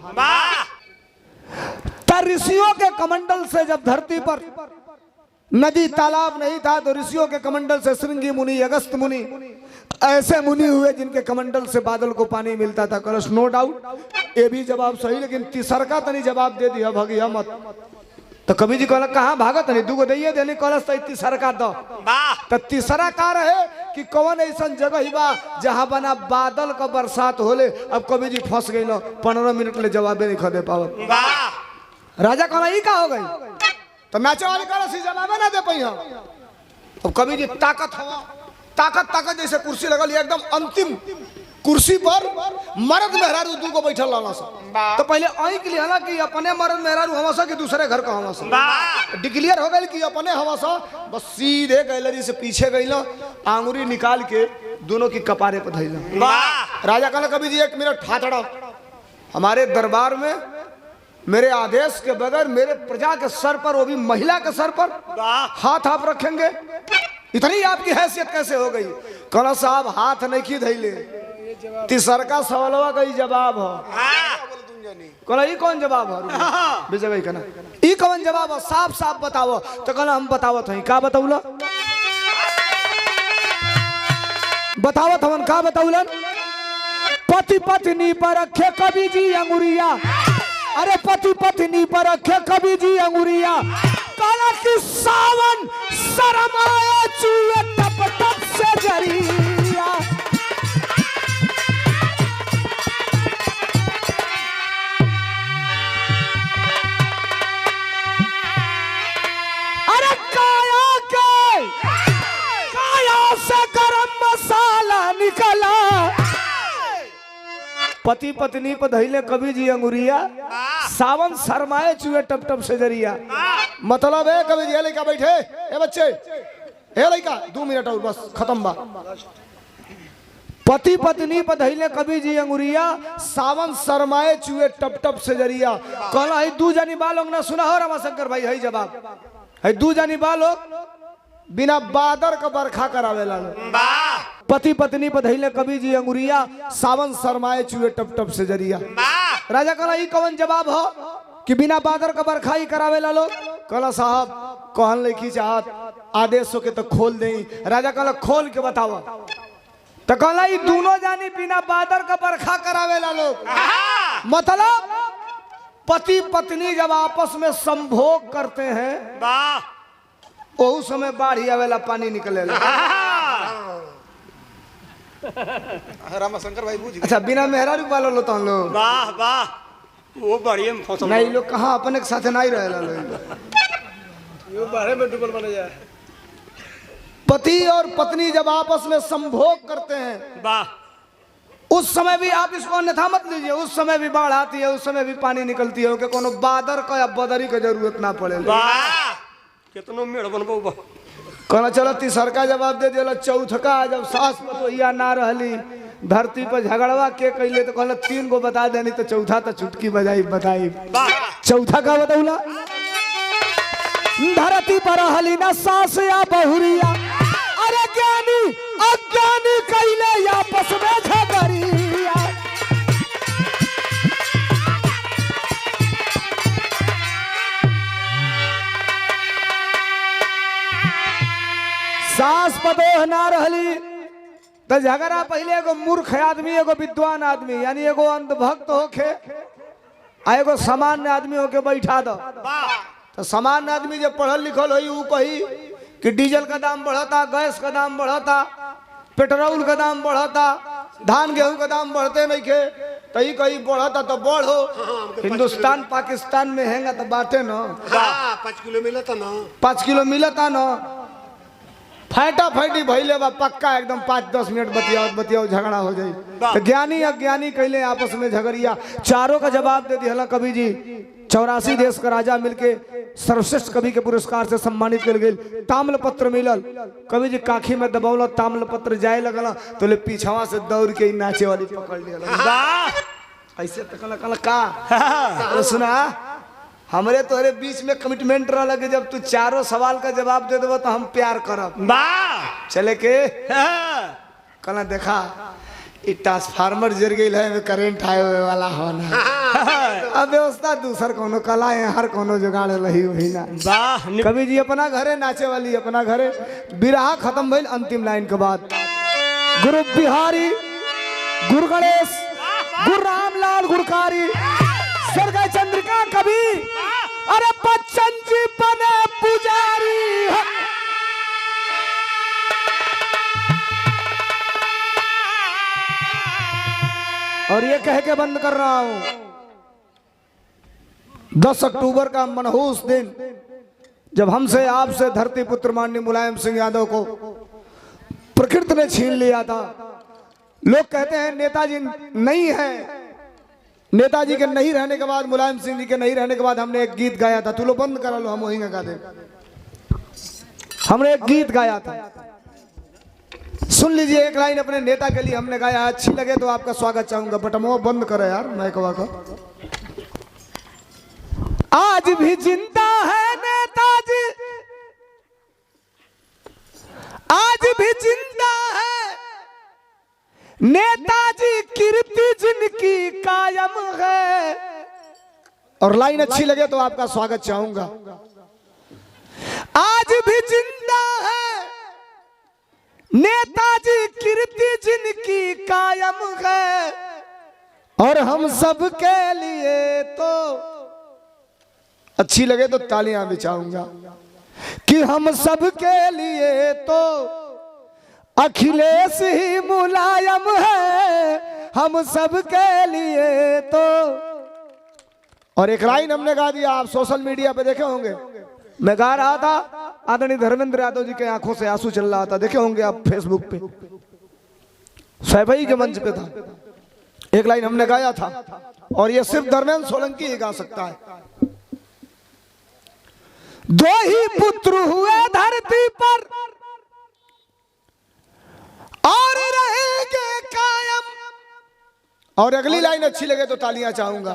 Speaker 1: ऋषियों के कमंडल से जब धरती पर नदी तालाब नहीं था तो ऋषियों के कमंडल से श्रृंगी मुनि, अगस्त मुनि, ऐसे मुनि हुए जिनके कमंडल से बादल को पानी मिलता था। कलश नो डाउट ये भी जवाब सही, लेकिन तीसरा तनी जवाब दे दिया भगिया मत। तो कवि जी कहला कहाँ भागत नहीं, दूगो दइए देनी कलश तो तीसरा दो। तो तीसरा का रहे कि कौन ऐसा जगह ही बा जहां बना बादल का बरसात होले। अब कवि जी फंस गई, 15 मिनट ले जवाबे नहीं दे पावत। राजा कहला ई का हो गई, तो नाचे वाले कहला सी जवाबे ना दे पाई। अब कवि जी ताकत हवा, ताकत जैसे कुर्सी लगल एकदम अंतिम कुर्सी पर मर्द मेहरारू दूगो बैठल रहला सा। तो पहले आंख लिया कि अपने मर्द मेहरारू हवा सा कि दूसरे घर का हवा सा। डिक्लेयर हो गई कि अपने हवा सा, बस सीधे गैलरी से पीछे गईला, आंगुरी निकाल के दोनों की कपारे पर धइला। राजा कहला कवि जी 1 मिनट हाथड़ा, हमारे दरबार में मेरे आदेश के बगैर मेरे प्रजा के सर पर, वो भी महिला के सर पर हाथ आप रखेंगे? इतनी आपकी हैसियत कैसे हो गई? कहला साहब हाथ नहीं की धैले, तीसरका सवालवा का जवाब हो। कहला ई कौन जवाब हो? बेजगई कहना ई कौन जवाब हो, साफ साफ बताओ। तो कहला हम बतावत हई। का बताऊला? बतावत हवन का बताउलन, पति पत्नी पर रखे कवि जी अंगुरिया, अरे पति पत्नी पर रखे कवि जी अंगुरिया, काला की सावन शरमाए चूहे टप टप से जरिया। अरे काया से गरम मसाला निकला, पति पत्नी पर धैले कवि जी अंगुरिया, सावन शरमाए चूहे टप टप से जरिया। मतलब है कवि जी लड़का बैठे, ए बच्चे ए लड़का 2 मिनट और बस खत्म बा। पति पत्नी पर धैले कवि जी अंगुरिया, सावन शरमाए चूहे टप टप से जरिया। कहला है 2 जानी बालोग ना सुना हो रमाशंकर भाई, है जवाब है 2 जानी बालोग बिना बादर का बरखा करावेला। पति पत्नी पर धैले कवि जी अंगुरिया, सावन शरमाए चूहे टप टप से जरिया। राजा कहला ई कौन जवाब हो कि बिना बादर का बरखा ही करावेला लोग। कहला साहब कहन लिखी चाहत आदेश हो के तो खोल दे। राजा कहला खोल के बताओ। तो कहला ई दोनों जानी बिना बादर का बरखा करावेला लोग। मतलब पति पत्नी जब आपस में संभोग करते हैं ओहू समय बाढ़ आवेला, पानी निकलेला।
Speaker 3: रामाशंकर भाई बुझ
Speaker 1: अच्छा बिना मेहरारू वाला लो तो हम लोग
Speaker 2: वाह वाह, वो बढ़िया में फसल
Speaker 1: नहीं लोग कहाँ अपने के साथ नहीं रहेला लोग।
Speaker 2: ये बारे में डुबल बन जाए।
Speaker 1: पति और पत्नी जब आपस में संभोग करते हैं
Speaker 2: वाह,
Speaker 1: उस समय भी आप इसको अन्यथा मत लीजिए, उस समय भी बाढ़ आती है, उस समय भी पानी निकलती है, कि कोनो बादर का या बदरी का जरूरत ना पड़े।
Speaker 2: वाह कितनो मेड़ बनबो बा।
Speaker 1: कहना चलो तीसर का जवाब दे दिया। चौथका जब सास पतोहिया ना रहली, धरती पर झगड़वा के कैले, तो कहला 3 गो बता देनी, तो चौथा तो चुटकी बजाई बताई। चौथा का बताऊला, धरती पर रहली ना सास या बहुरिया, अरे ज्ञानी अज्ञानी कैले आपस में झगड़िया। सास पतोह ना रहली तो झगड़ा पहले एगो मूर्ख आदमी एगो विद्वान आदमी यानी एगो अंधभक्त होके आ एगो सामान्य आदमी होके बैठा दो। तो सामान्य आदमी जब पढ़ल लिखल होई ऊ कही कि डीजल का दाम बढ़ता, गैस का दाम बढ़ता, पेट्रोल का दाम बढ़ता, धान गेहूं का दाम बढ़ते नहीं के, तो ही कहीं बढ़ता तो बढ़ो। हिंदुस्तान पाकिस्तान में हैंगा तो बाटे न
Speaker 2: 5 किलो मिलता ना,
Speaker 1: 5 किलो मिलता न, फैटा फैटी भैले बा पक्का एकदम 5-10 मिनट बतियाओ झगड़ा हो जाए। तो ज्ञानी अज्ञानी कैले आपस में झगड़िया। चारों का जवाब दे दिया कवि जी। 84 देश का राजा मिलके सर्वश्रेष्ठ कवि के पुरस्कार से सम्मानित कर गए। ताम्र पत्र मिलल, कवि जी काखी में दबौल, ताम्र पत्र जाए लगल, तो ले पीछवा से दौड़ के नाचे वाली पकड़ लिया। ऐसे तक का सुना हमरे तोहरे बीच में कमिटमेंट रहा लगे, जब तू चारों सवाल का जवाब दे देबो तो हम प्यार करब। चले के कहना देखा ई ट्रांसफार्मर जर गई है, करंट आए हुए वाला हो ना। अब व्यवस्था दूसर कोनो कला है, हर कोनो जुगाड़ रही वही ना। कवि जी अपना घरे नाचे वाली अपना घरे। बिरहा खत्म भइल, अंतिम लाइन के बाद गुरु बिहारी, गुरु गणेश, गुरु रामलाल गुरकारी, स्वर्ग चंद्रिका कवि, अरे बच्चन जी बने पुजारी। और ये कह के बंद कर रहा हूं, 10 अक्टूबर का मनहूस दिन जब हमसे आपसे धरती पुत्र माननीय मुलायम सिंह यादव को प्रकृति ने छीन लिया था। लोग कहते हैं नेताजी नहीं है, नेताजी के नहीं रहने के बाद, मुलायम सिंह जी के नहीं रहने के बाद हमने एक गीत गाया था। तू लो बंद करा लो, हम वही गा दे। हमने एक गीत गाया था, सुन लीजिए। एक लाइन अपने नेता के लिए हमने गाया, अच्छी लगे तो आपका स्वागत चाहूंगा। बटमो बंद करो यार माइकवा को। आज भी जिंदा है नेताजी, आज भी जिंदा है नेताजी, कीर्ति जिनकी कायम है। और लाइन अच्छी लगे तो आपका स्वागत चाहूंगा। आज भी जिंदा है नेताजी कीर्ति जिनकी कायम है, और हम सब के लिए तो अच्छी लगे तो तालियां बजाऊंगा कि हम सब के लिए तो अखिलेश ही मुलायम है, हम सब के लिए तो। और एक लाइन हमने गा दिया, आप सोशल मीडिया पे देखे होंगे, मैं गा रहा था, आदरणीय धर्मेंद्र यादव जी के आंखों से आंसू चल रहा था, देखे होंगे आप फेसबुक पे, सैफई के मंच पे था, एक लाइन हमने गाया था, और ये सिर्फ धर्मेंद्र सोलंकी ही गा सकता है। दो ही पुत्र हुए धरती पर और रहेंगे कायम। और अगली लाइन अच्छी लगे तो तालियां चाहूंगा।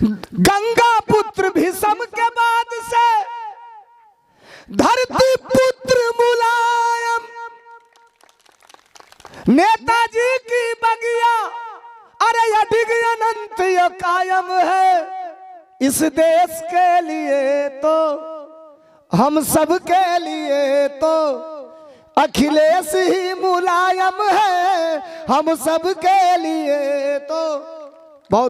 Speaker 1: गंगा पुत्र भीष्म के बाद से धरती पुत्र मुलायम, नेताजी की बगिया अरे अडिग अनंत ये कायम है, इस देश के लिए तो हम सब के लिए तो अखिलेश ही मुलायम है, हम सब के लिए तो